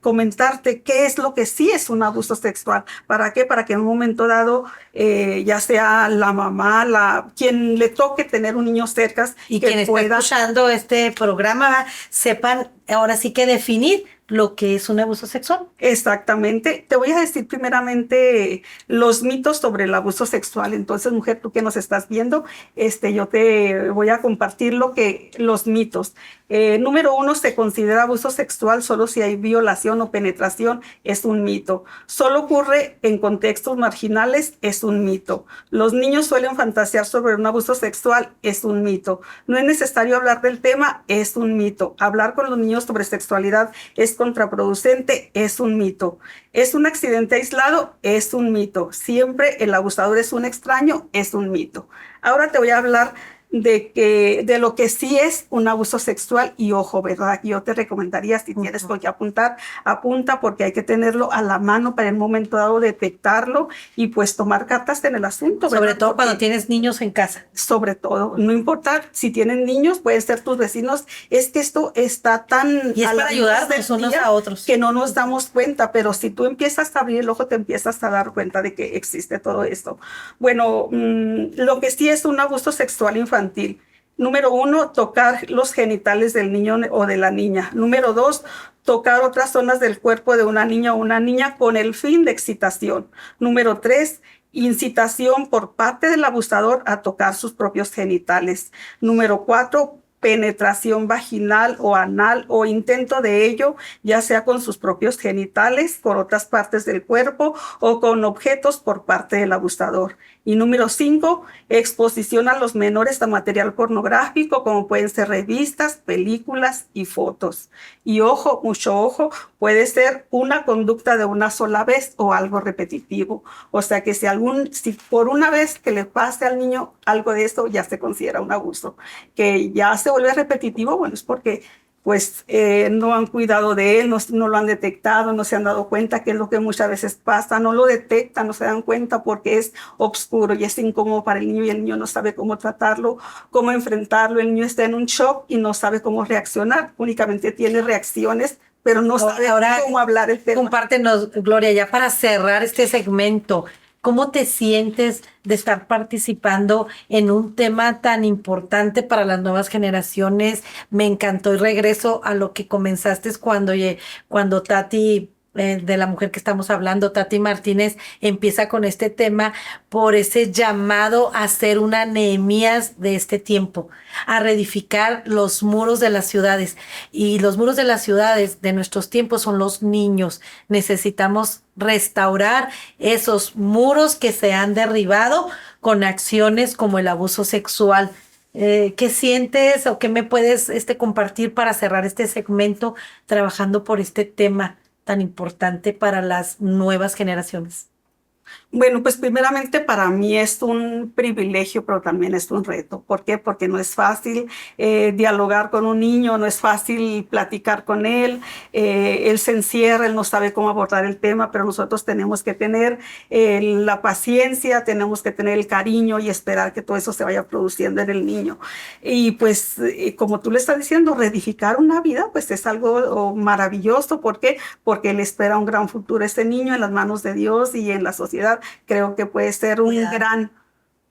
Speaker 4: comentarte qué es lo que sí es un abuso sexual. ¿Para qué? Para que en un momento dado, ya sea la mamá, quien le toque tener un niño cerca
Speaker 1: y quien está escuchando este programa, sepan ahora sí que definir lo que es un abuso sexual.
Speaker 4: Exactamente. Te voy a decir primeramente los mitos sobre el abuso sexual. Entonces, mujer, tú que nos estás viendo, yo te voy a compartir los mitos. Número 1, se considera abuso sexual solo si hay violación o penetración, es un mito. Solo ocurre en contextos marginales, es un mito. Los niños suelen fantasear sobre un abuso sexual, es un mito. No es necesario hablar del tema, es un mito. Hablar con los niños sobre sexualidad es contraproducente, es un mito. ¿Es un accidente aislado? Es un mito. Siempre el abusador es un extraño, es un mito. Ahora te voy a hablar de lo que sí es un abuso sexual y ojo, ¿verdad? Yo te recomendaría, si tienes con qué apuntar, apunta porque hay que tenerlo a la mano para en un momento dado detectarlo y pues tomar cartas en el asunto, ¿verdad?
Speaker 1: Sobre todo cuando tienes niños en casa.
Speaker 4: Sobre todo, no importa si tienen niños, pueden ser tus vecinos, es que esto está tan...
Speaker 1: Y es para ayudarnos unos a otros.
Speaker 4: Que no nos damos cuenta, pero si tú empiezas a abrir el ojo, te empiezas a dar cuenta de que existe todo esto. Bueno, lo que sí es un abuso sexual infantil. Número 1, tocar los genitales del niño o de la niña. Número 2, tocar otras zonas del cuerpo de una niña o una niña con el fin de excitación. Número 3, incitación por parte del abusador a tocar sus propios genitales. Número 4, penetración vaginal o anal o intento de ello, ya sea con sus propios genitales, por otras partes del cuerpo o con objetos por parte del abusador. Y número 5, exposición a los menores a material pornográfico, como pueden ser revistas, películas y fotos. Y ojo, mucho ojo, puede ser una conducta de una sola vez o algo repetitivo. O sea que si por una vez que le pase al niño algo de esto, ya se considera un abuso. Que ya se vuelve repetitivo, bueno, es porque pues no han cuidado de él, no lo han detectado, no se han dado cuenta, que es lo que muchas veces pasa, no lo detectan, no se dan cuenta porque es oscuro y es incómodo para el niño y el niño no sabe cómo tratarlo, cómo enfrentarlo, el niño está en un shock y no sabe cómo reaccionar, únicamente tiene reacciones, pero no sabe cómo hablar el tema.
Speaker 1: Compártenos, Gloria, ya para cerrar este segmento, ¿cómo te sientes de estar participando en un tema tan importante para las nuevas generaciones? Me encantó y regreso a lo que comenzaste cuando Tati, de la mujer que estamos hablando, Tati Martínez, empieza con este tema por ese llamado a ser una Nehemías de este tiempo, a reedificar los muros de las ciudades. Y los muros de las ciudades de nuestros tiempos son los niños. Necesitamos restaurar esos muros que se han derribado con acciones como el abuso sexual. ¿Qué sientes o qué me puedes compartir para cerrar este segmento trabajando por este tema tan importante para las nuevas generaciones?
Speaker 4: Bueno, pues primeramente para mí es un privilegio, pero también es un reto. ¿Por qué? Porque no es fácil dialogar con un niño, no es fácil platicar con él. Él se encierra, él no sabe cómo abordar el tema, pero nosotros tenemos que tener la paciencia, tenemos que tener el cariño y esperar que todo eso se vaya produciendo en el niño. Y pues, como tú le estás diciendo, reedificar una vida, pues es algo maravilloso. ¿Por qué? Porque él espera un gran futuro. Este niño en las manos de Dios y en la sociedad creo que puede ser un
Speaker 1: Cuidado.
Speaker 4: gran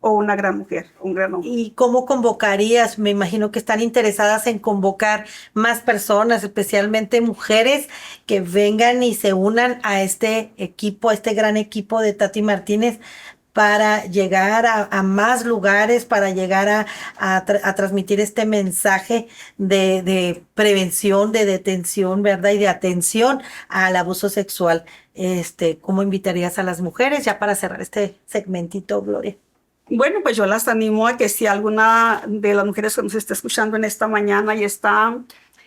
Speaker 4: o una gran mujer, un gran hombre.
Speaker 1: ¿Y cómo convocarías? Me imagino que están interesadas en convocar más personas, especialmente mujeres, que vengan y se unan a este equipo, a este gran equipo de Tati Martínez para llegar a más lugares, para llegar a transmitir este mensaje de prevención, de detención, ¿verdad? Y de atención al abuso sexual. ¿Cómo invitarías a las mujeres ya para cerrar este segmentito, Gloria?
Speaker 4: Bueno, pues yo las animo a que si alguna de las mujeres que nos está escuchando en esta mañana y está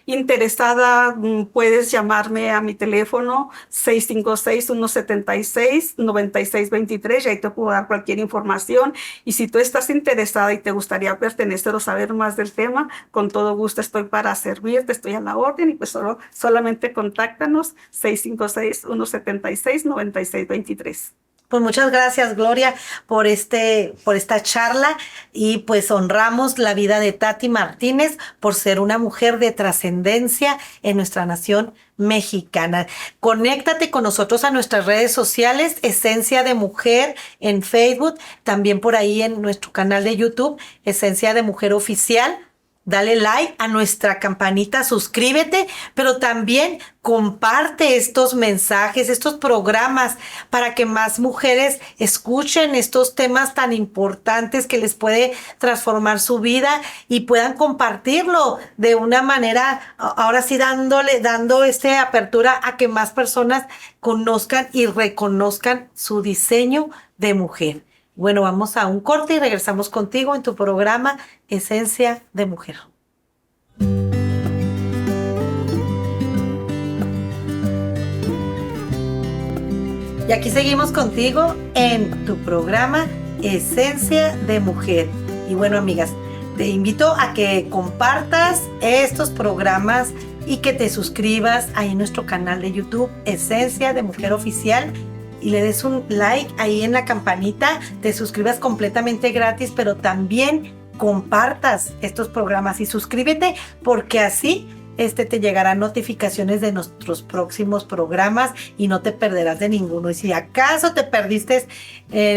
Speaker 4: interesada, puedes llamarme a mi teléfono 656-176-9623 y ahí te puedo dar cualquier información. Y si tú estás interesada y te gustaría pertenecer o saber más del tema, con todo gusto estoy para servirte, estoy a la orden y pues solamente contáctanos 656-176-9623.
Speaker 1: Pues muchas gracias, Gloria, por esta charla y pues honramos la vida de Tati Martínez por ser una mujer de trascendencia en nuestra nación mexicana. Conéctate con nosotros a nuestras redes sociales, Esencia de Mujer en Facebook, también por ahí en nuestro canal de YouTube, Esencia de Mujer Oficial. Dale like a nuestra campanita, suscríbete, pero también comparte estos mensajes, estos programas para que más mujeres escuchen estos temas tan importantes que les puede transformar su vida y puedan compartirlo de una manera, ahora sí dando apertura a que más personas conozcan y reconozcan su diseño de mujer. Bueno, vamos a un corte y regresamos contigo en tu programa Esencia de Mujer. Y aquí seguimos contigo en tu programa Esencia de Mujer. Y bueno, amigas, te invito a que compartas estos programas y que te suscribas ahí en nuestro canal de YouTube Esencia de Mujer Oficial y le des un like ahí en la campanita, te suscribas completamente gratis, pero también compartas estos programas y suscríbete porque así te llegarán notificaciones de nuestros próximos programas y no te perderás de ninguno. Y si acaso te perdiste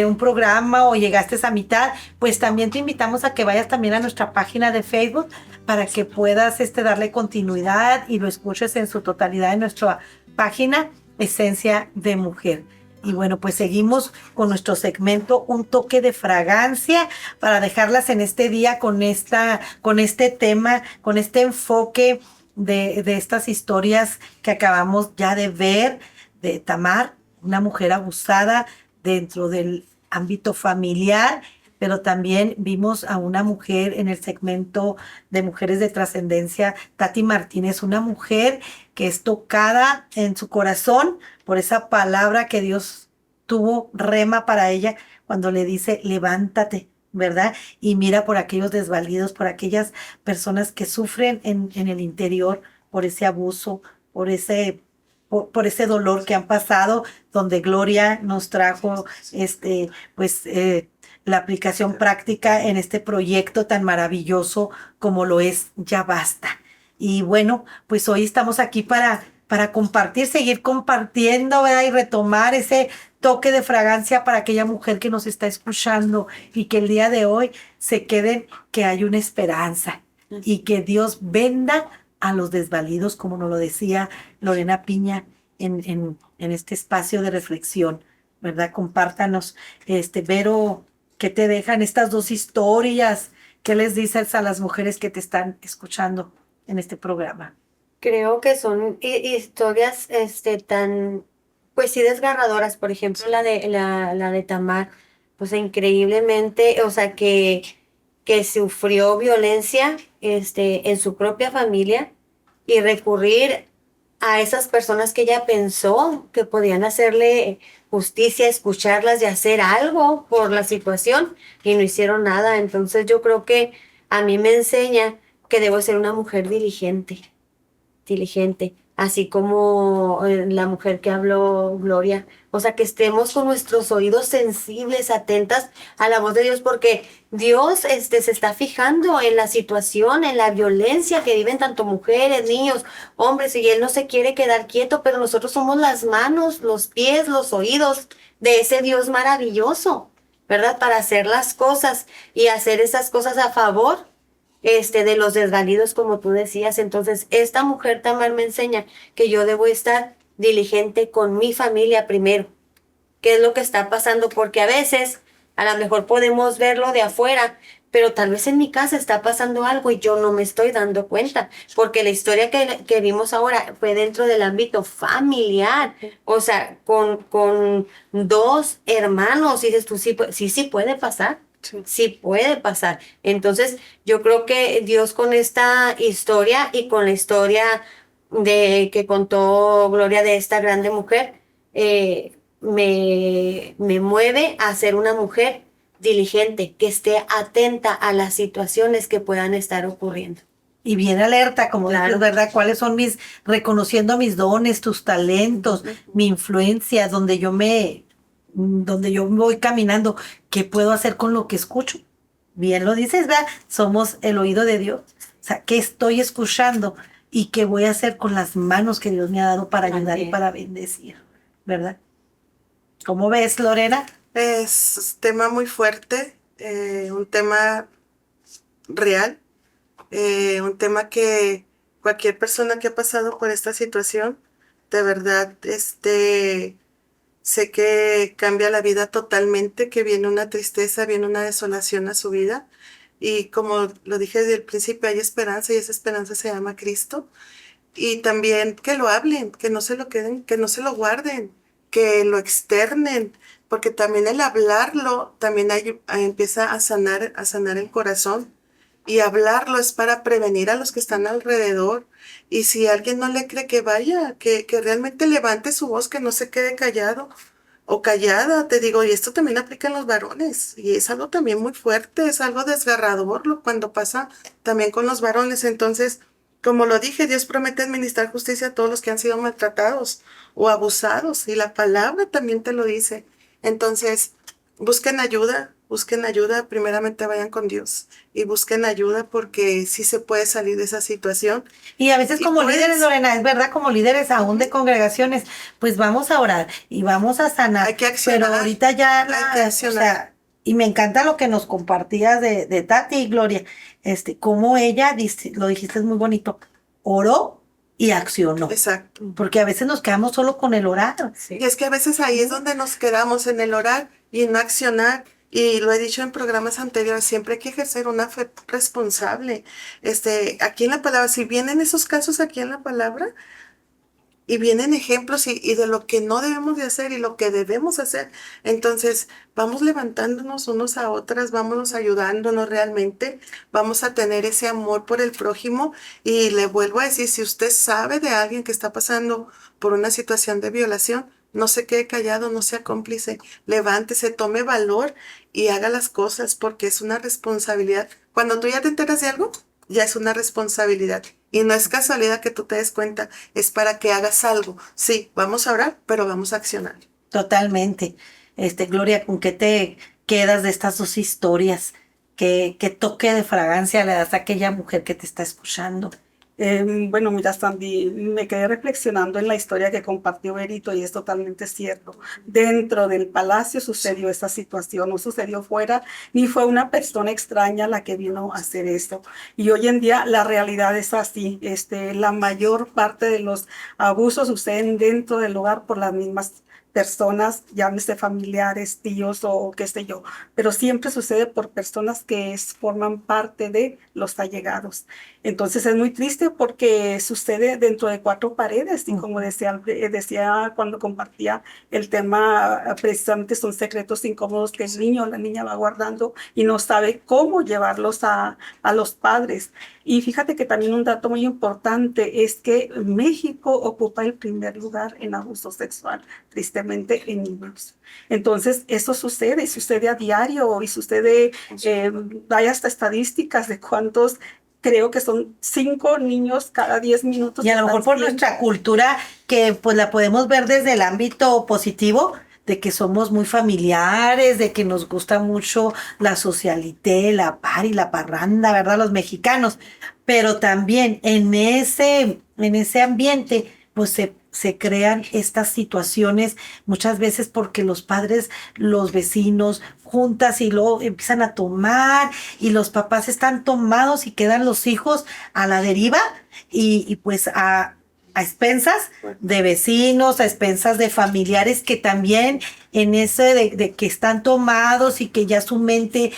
Speaker 1: un programa o llegaste a mitad, pues también te invitamos a que vayas también a nuestra página de Facebook para que puedas darle continuidad y lo escuches en su totalidad en nuestra página Esencia de Mujer. Y bueno, pues seguimos con nuestro segmento Un Toque de Fragancia para dejarlas en este día con este tema, con este enfoque de estas historias que acabamos ya de ver de Tamar, una mujer abusada dentro del ámbito familiar, pero también vimos a una mujer en el segmento de Mujeres de Trascendencia, Tati Martínez, una mujer que es tocada en su corazón por esa palabra que Dios tuvo rema para ella cuando le dice, levántate, ¿verdad? Y mira por aquellos desvalidos, por aquellas personas que sufren en el interior por ese abuso, por ese dolor que han pasado, donde Gloria nos trajo la aplicación práctica en este proyecto tan maravilloso como lo es Ya Basta. Y bueno, pues hoy estamos aquí para compartir, seguir compartiendo, ¿verdad? Y retomar ese toque de fragancia para aquella mujer que nos está escuchando y que el día de hoy se queden que hay una esperanza y que Dios venda a los desvalidos, como nos lo decía Lorena Piña en este espacio de reflexión, ¿verdad? Compártanos, Vero, ¿qué te dejan estas dos historias? ¿Qué les dices a las mujeres que te están escuchando en este programa?
Speaker 2: Creo que son historias tan, pues sí, desgarradoras. Por ejemplo, la de Tamar, pues increíblemente, o sea, que sufrió violencia en su propia familia y recurrir a esas personas que ella pensó que podían hacerle justicia, escucharlas y hacer algo por la situación y no hicieron nada. Entonces yo creo que a mí me enseña que debo ser una mujer diligente, así como la mujer que habló Gloria. O sea, que estemos con nuestros oídos sensibles, atentas a la voz de Dios, porque Dios se está fijando en la situación, en la violencia que viven tanto mujeres, niños, hombres, y Él no se quiere quedar quieto, pero nosotros somos las manos, los pies, los oídos de ese Dios maravilloso, ¿verdad? Para hacer las cosas y hacer esas cosas a favor de los desvalidos, como tú decías. Entonces, esta mujer Tamar me enseña que yo debo estar diligente con mi familia primero. ¿Qué es lo que está pasando? Porque a veces, a lo mejor podemos verlo de afuera, pero tal vez en mi casa está pasando algo y yo no me estoy dando cuenta, porque la historia que vimos ahora fue dentro del ámbito familiar, o sea, con dos hermanos, y dices tú, sí, sí puede pasar. Sí puede pasar. Entonces, yo creo que Dios con esta historia y con la historia que contó Gloria de esta grande mujer, me mueve a ser una mujer diligente, que esté atenta a las situaciones que puedan estar ocurriendo.
Speaker 1: Y bien alerta, como
Speaker 2: Claro.
Speaker 1: dices, ¿verdad? ¿Cuáles son reconociendo mis dones, tus talentos, mi influencia, donde yo voy caminando, qué puedo hacer con lo que escucho? Bien lo dices, ¿verdad? Somos el oído de Dios. O sea, ¿qué estoy escuchando y qué voy a hacer con las manos que Dios me ha dado para ayudar y para bendecir? ¿Verdad? ¿Cómo ves, Lorena?
Speaker 3: Es tema muy fuerte, un tema real, un tema que cualquier persona que ha pasado por esta situación, de verdad, sé que cambia la vida totalmente, que viene una tristeza, viene una desolación a su vida. Y como lo dije desde el principio, hay esperanza y esa esperanza se llama Cristo. Y también que lo hablen, que no se lo queden, que no se lo guarden, que lo externen, porque también el hablarlo también empieza a sanar el corazón. Y hablarlo es para prevenir a los que están alrededor. Y si alguien no le cree, que vaya, que realmente levante su voz, que no se quede callado o callada, te digo, y esto también aplica en los varones, y es algo también muy fuerte, es algo desgarrador cuando pasa también con los varones. Entonces, como lo dije, Dios promete administrar justicia a todos los que han sido maltratados o abusados, y la palabra también te lo dice. Entonces, busquen ayuda, primeramente vayan con Dios y busquen ayuda, porque sí se puede salir de esa situación.
Speaker 1: Y a veces
Speaker 3: Y
Speaker 1: como
Speaker 3: pues,
Speaker 1: líderes, Lorena, es verdad, como líderes aún de congregaciones, pues vamos a orar y vamos a sanar.
Speaker 3: Hay que accionar,
Speaker 1: pero ahorita ya,
Speaker 3: hay que accionar.
Speaker 1: o sea, y me encanta lo que nos compartías de Tati y Gloria, como ella, lo dijiste muy bonito, oró y accionó.
Speaker 3: Exacto.
Speaker 1: Porque a veces nos quedamos solo con el orar.
Speaker 3: Y es que a veces ahí es donde nos quedamos, en el orar y en no accionar. Y lo he dicho en programas anteriores, siempre hay que ejercer una fe responsable. Aquí en la palabra, si vienen esos casos aquí en la palabra, y vienen ejemplos y de lo que no debemos de hacer y lo que debemos hacer. Entonces, vamos levantándonos unos a otras, vámonos ayudándonos realmente, vamos a tener ese amor por el prójimo. Y le vuelvo a decir, si usted sabe de alguien que está pasando por una situación de violación, no se quede callado, no sea cómplice, levántese, tome valor y haga las cosas, porque es una responsabilidad. Cuando tú ya te enteras de algo, ya es una responsabilidad. Y no es casualidad que tú te des cuenta, es para que hagas algo. Sí, vamos a orar, pero vamos a accionar.
Speaker 1: Totalmente. Gloria, ¿con qué te quedas de estas dos historias? ¿Qué toque de fragancia le das a aquella mujer que te está escuchando?
Speaker 4: Bueno, mira, Sandy, me quedé reflexionando en la historia que compartió Berito y es totalmente cierto. Dentro del palacio sucedió esta situación, no sucedió fuera, ni fue una persona extraña la que vino a hacer esto. Y hoy en día la realidad es así. La mayor parte de los abusos suceden dentro del hogar por las mismas personas, llámese familiares, tíos o qué sé yo, pero siempre sucede por personas que forman parte de los allegados. Entonces es muy triste porque sucede dentro de cuatro paredes y como decía cuando compartía el tema, precisamente son secretos incómodos que el niño o la niña va guardando y no sabe cómo llevarlos a los padres. Y fíjate que también un dato muy importante es que México ocupa el primer lugar en abuso sexual, tristemente en niños. Entonces, eso sucede a diario y sucede, hay hasta estadísticas de cuántos, creo que son 5 niños cada 10 minutos.
Speaker 1: Y a lo mejor por nuestra cultura, que pues la podemos ver desde el ámbito positivo, de que somos muy familiares, de que nos gusta mucho la socialité, la party, la parranda, ¿verdad? Los mexicanos. Pero también en ese ambiente, pues se crean estas situaciones muchas veces porque los padres, los vecinos, juntas y luego empiezan a tomar y los papás están tomados y quedan los hijos a la deriva y pues a expensas de vecinos, a expensas de familiares que también en ese de que están tomados y que ya su mente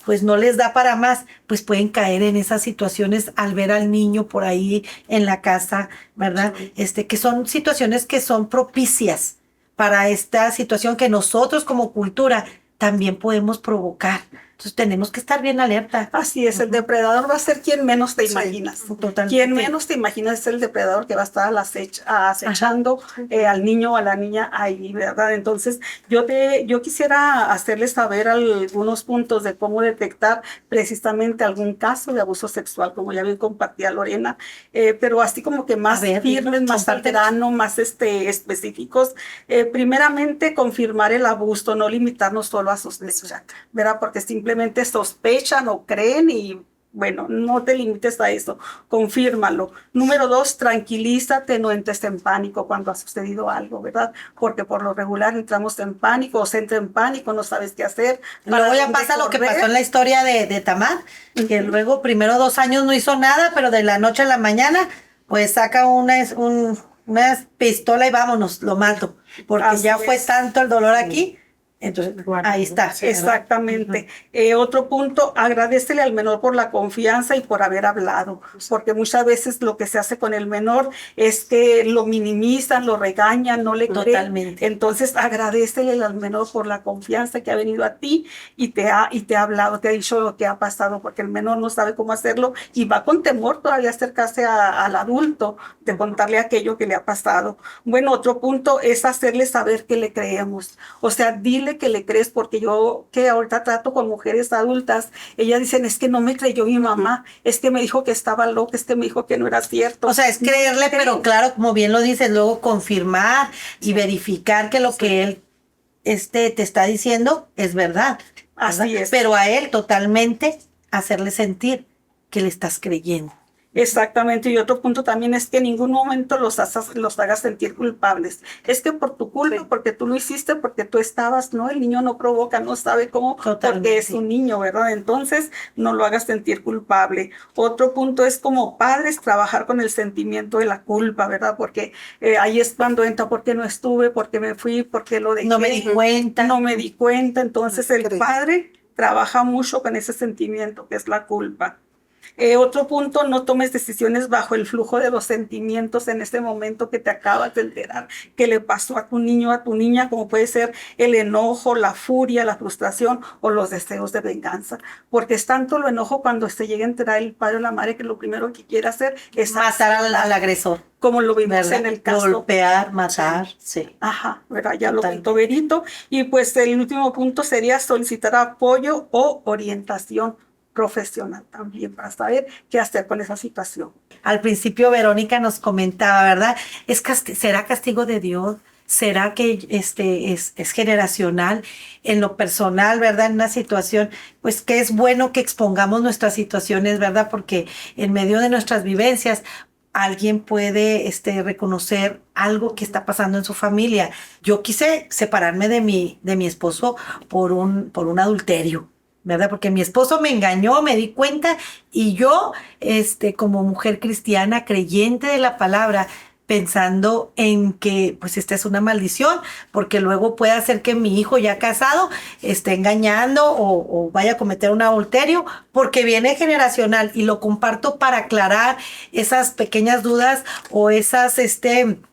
Speaker 1: pues no les da para más, pues pueden caer en esas situaciones al ver al niño por ahí en la casa, ¿verdad? Que son situaciones que son propicias para esta situación que nosotros como cultura también podemos provocar. Entonces tenemos que estar bien alerta.
Speaker 4: Así es, el depredador va a ser quien menos te imaginas.
Speaker 1: Totalmente.
Speaker 4: Quien menos te imaginas es el depredador que va a estar acechando al niño o a la niña ahí, ¿verdad? Entonces, yo quisiera hacerles saber algunos puntos de cómo detectar precisamente algún caso de abuso sexual, como ya bien compartía Lorena, pero así como que más firmes, más al grano, más específicos. Primeramente, confirmar el abuso, no limitarnos solo a sospecha, ¿verdad? Porque simplemente sospechan o creen y bueno, no te limites a eso, confírmalo. Número 2, tranquilízate, no entres en pánico cuando ha sucedido algo, ¿verdad? Porque por lo regular entramos en pánico o se entra en pánico, no sabes qué hacer.
Speaker 1: Luego ya pasa lo que pasó en la historia de Tamar, que luego primero 2 años no hizo nada, pero de la noche a la mañana pues saca una pistola y vámonos, lo mato, porque así ya fue tanto el dolor aquí. Entonces, ahí está.
Speaker 4: Exactamente. Otro punto, agradécele al menor por la confianza y por haber hablado, porque muchas veces lo que se hace con el menor es que lo minimizan, lo regañan, no le creen. Entonces, agradécele al menor por la confianza que ha venido a ti y te ha hablado, te ha dicho lo que ha pasado, porque el menor no sabe cómo hacerlo y va con temor todavía acercarse al adulto de contarle aquello que le ha pasado. Bueno, otro punto es hacerle saber que le creemos. O sea, dile que le crees, porque yo que ahorita trato con mujeres adultas, ellas dicen, es que no me creyó mi mamá, es que me dijo que estaba loca, es que me dijo que no era cierto.
Speaker 1: O sea, es creerle, pero claro, como bien lo dices, luego confirmar y verificar que lo que él te está diciendo es verdad.
Speaker 4: Así es.
Speaker 1: Pero a él totalmente hacerle sentir que le estás creyendo.
Speaker 4: Exactamente, y otro punto también es que en ningún momento los hagas sentir culpables. Es que por tu culpa, porque tú lo hiciste, porque tú estabas, ¿no? El niño no provoca, no sabe cómo, porque es un niño, ¿verdad? Entonces, no lo hagas sentir culpable. Otro punto es como padres trabajar con el sentimiento de la culpa, ¿verdad? Porque ahí es cuando entra, porque no estuve, porque me fui, porque lo dejé.
Speaker 1: No me di cuenta.
Speaker 4: No me di cuenta. Entonces, el padre trabaja mucho con ese sentimiento que es la culpa. Otro punto, no tomes decisiones bajo el flujo de los sentimientos en este momento que te acabas de enterar que le pasó a tu niño, a tu niña, como puede ser el enojo, la furia, la frustración o los deseos de venganza. Porque es tanto lo enojo cuando se llega a enterar el padre o la madre que lo primero que quiere hacer es
Speaker 1: matar al agresor.
Speaker 4: Como lo vimos, ¿verdad? En el caso.
Speaker 1: Golpear, matar, sí.
Speaker 4: Ajá, ¿verdad? Ya lo contó Berito. Y pues el último punto sería solicitar apoyo o orientación profesional también para saber qué hacer con esa situación.
Speaker 1: Al principio Verónica nos comentaba, ¿verdad? ¿Será castigo de Dios? ¿Será que es generacional? En lo personal, ¿verdad? En una situación, pues que es bueno que expongamos nuestras situaciones, ¿verdad? Porque en medio de nuestras vivencias, alguien puede reconocer algo que está pasando en su familia. Yo quise separarme de mi esposo por un adulterio, ¿verdad? Porque mi esposo me engañó, me di cuenta, y yo, como mujer cristiana, creyente de la palabra, pensando en que, pues, esta es una maldición, porque luego puede hacer que mi hijo ya casado esté engañando o vaya a cometer un adulterio, porque viene generacional, y lo comparto para aclarar esas pequeñas dudas o esas,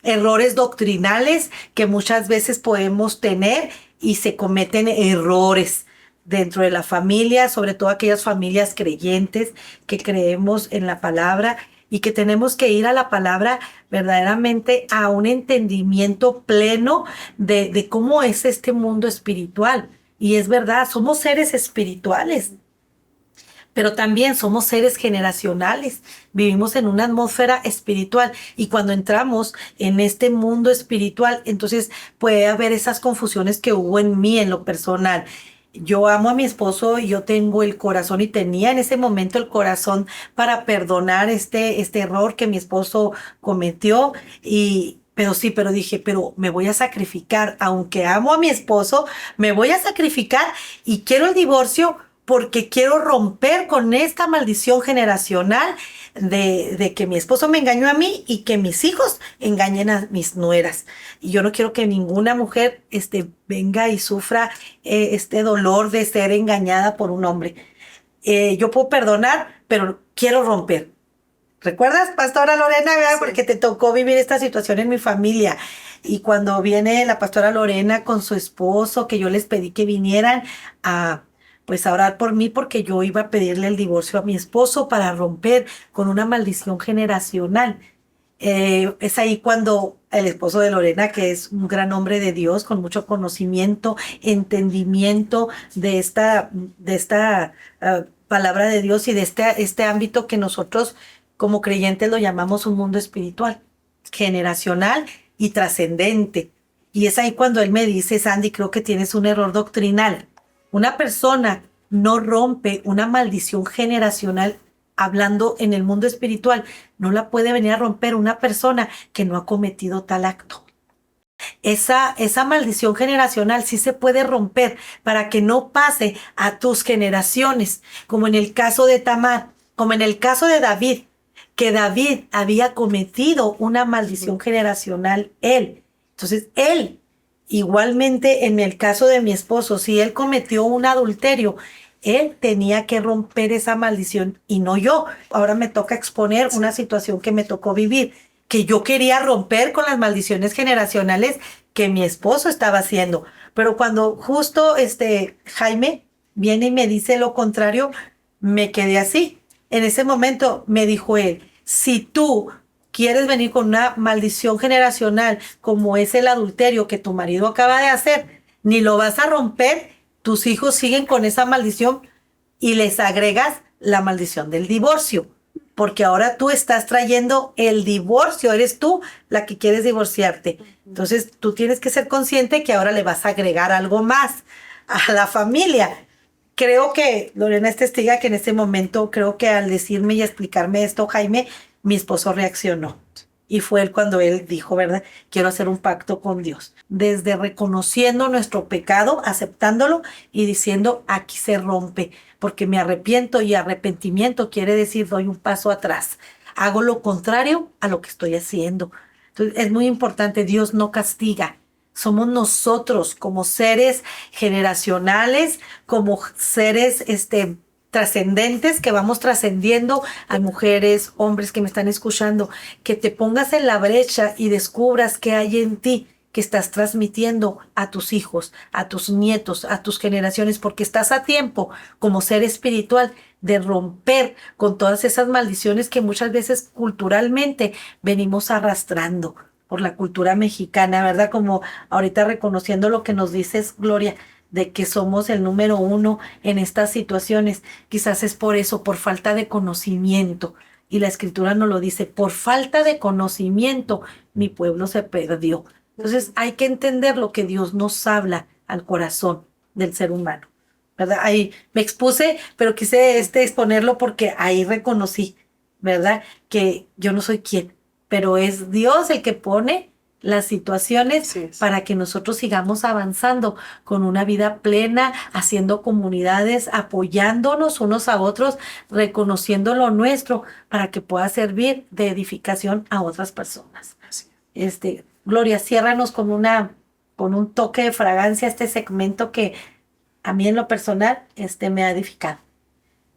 Speaker 1: errores doctrinales que muchas veces podemos tener y se cometen errores. dentro de la familia, sobre todo aquellas familias creyentes que creemos en la palabra y que tenemos que ir a la palabra verdaderamente a un entendimiento pleno de cómo es este mundo espiritual. Y es verdad, somos seres espirituales, pero también somos seres generacionales. Vivimos en una atmósfera espiritual y cuando entramos en este mundo espiritual, entonces puede haber esas confusiones que hubo en mí en lo personal. Yo amo a mi esposo y yo tengo el corazón y tenía en ese momento el corazón para perdonar este error que mi esposo cometió pero dije, pero me voy a sacrificar, aunque amo a mi esposo, me voy a sacrificar y quiero el divorcio porque quiero romper con esta maldición generacional de que mi esposo me engañó a mí y que mis hijos engañen a mis nueras. Y yo no quiero que ninguna mujer venga y sufra este dolor de ser engañada por un hombre. Yo puedo perdonar, pero quiero romper. ¿Recuerdas, Pastora Lorena? ¿Verdad?
Speaker 3: Sí.
Speaker 1: Porque te tocó vivir esta situación en mi familia. Y cuando viene la Pastora Lorena con su esposo, que yo les pedí que vinieran pues a orar por mí porque yo iba a pedirle el divorcio a mi esposo para romper con una maldición generacional. Es ahí cuando el esposo de Lorena, que es un gran hombre de Dios, con mucho conocimiento, entendimiento de esta palabra de Dios y de este ámbito que nosotros como creyentes lo llamamos un mundo espiritual, generacional y trascendente. Y es ahí cuando él me dice, Sandy, creo que tienes un error doctrinal. Una persona no rompe una maldición generacional hablando en el mundo espiritual, no la puede venir a romper una persona que no ha cometido tal acto. Esa maldición generacional sí se puede romper para que no pase a tus generaciones, como en el caso de Tamar, como en el caso de David, que David había cometido una maldición generacional él. Entonces él, igualmente en el caso de mi esposo, si él cometió un adulterio, él tenía que romper esa maldición y no yo. Ahora me toca exponer una situación que me tocó vivir, que yo quería romper con las maldiciones generacionales que mi esposo estaba haciendo. Pero cuando justo Jaime viene y me dice lo contrario, me quedé así. En ese momento me dijo él, si tú quieres venir con una maldición generacional como es el adulterio que tu marido acaba de hacer, ni lo vas a romper, tus hijos siguen con esa maldición y les agregas la maldición del divorcio, porque ahora tú estás trayendo el divorcio, eres tú la que quieres divorciarte. Entonces tú tienes que ser consciente que ahora le vas a agregar algo más a la familia. Creo que Lorena es testiga que en ese momento, creo que al decirme y explicarme esto, Jaime, mi esposo reaccionó. Y fue él cuando él dijo, ¿verdad? Quiero hacer un pacto con Dios. Desde reconociendo nuestro pecado, aceptándolo y diciendo, aquí se rompe, porque me arrepiento y arrepentimiento quiere decir, doy un paso atrás. Hago lo contrario a lo que estoy haciendo. Entonces, es muy importante, Dios no castiga. Somos nosotros como seres generacionales, como seres trascendentes que vamos trascendiendo a mujeres, hombres que me están escuchando, que te pongas en la brecha y descubras qué hay en ti que estás transmitiendo a tus hijos, a tus nietos, a tus generaciones, porque estás a tiempo como ser espiritual de romper con todas esas maldiciones que muchas veces culturalmente venimos arrastrando por la cultura mexicana, ¿verdad? Como ahorita reconociendo lo que nos dices, Gloria, de que somos el número uno en estas situaciones. Quizás es por eso, por falta de conocimiento. Y la escritura nos lo dice, por falta de conocimiento mi pueblo se perdió. Entonces hay que entender lo que Dios nos habla al corazón del ser humano, ¿verdad? Ahí me expuse, pero quise exponerlo porque ahí reconocí, ¿verdad? Que yo no soy quien, pero es Dios el que pone las situaciones para que nosotros sigamos avanzando con una vida plena, haciendo comunidades, apoyándonos unos a otros, reconociendo lo nuestro para que pueda servir de edificación a otras personas. Gloria, ciérranos con un toque de fragancia este segmento que a mí en lo personal me ha edificado.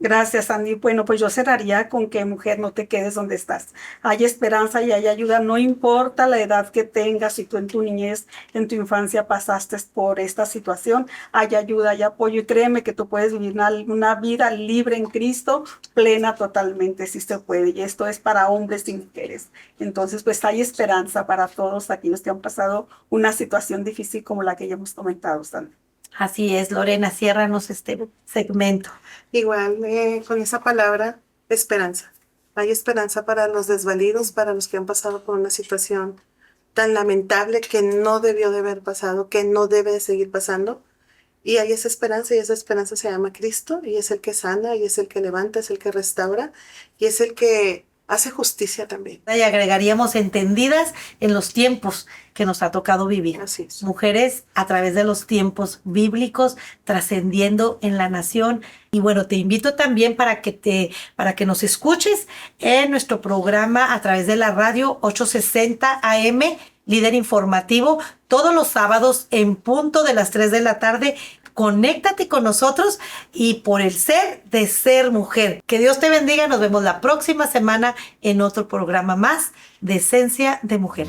Speaker 4: Gracias, Sandy. Bueno, pues yo cerraría con que, mujer, no te quedes donde estás. Hay esperanza y hay ayuda, no importa la edad que tengas, si tú en tu niñez, en tu infancia pasaste por esta situación, hay ayuda, hay apoyo y créeme que tú puedes vivir una vida libre en Cristo, plena totalmente, si se puede. Y esto es para hombres y mujeres. Entonces, pues hay esperanza para todos aquellos que han pasado una situación difícil como la que ya hemos comentado, Sandy.
Speaker 1: Así es, Lorena, ciérranos este segmento.
Speaker 3: Igual, con esa palabra, esperanza. Hay esperanza para los desvalidos, para los que han pasado por una situación tan lamentable que no debió de haber pasado, que no debe de seguir pasando. Y hay esa esperanza, y esa esperanza se llama Cristo, y es el que sana, y es el que levanta, es el que restaura, y es el que hace justicia también.
Speaker 1: Y agregaríamos entendidas en los tiempos que nos ha tocado vivir.
Speaker 3: Así es.
Speaker 1: Mujeres a través de los tiempos bíblicos, trascendiendo en la nación. Y bueno, te invito también para que nos escuches en nuestro programa a través de la radio 860 AM, Líder Informativo, todos los sábados en punto de las 3 de la tarde. Conéctate con nosotros y por el ser de ser mujer. Que Dios te bendiga. Nos vemos la próxima semana en otro programa más de Esencia de Mujer.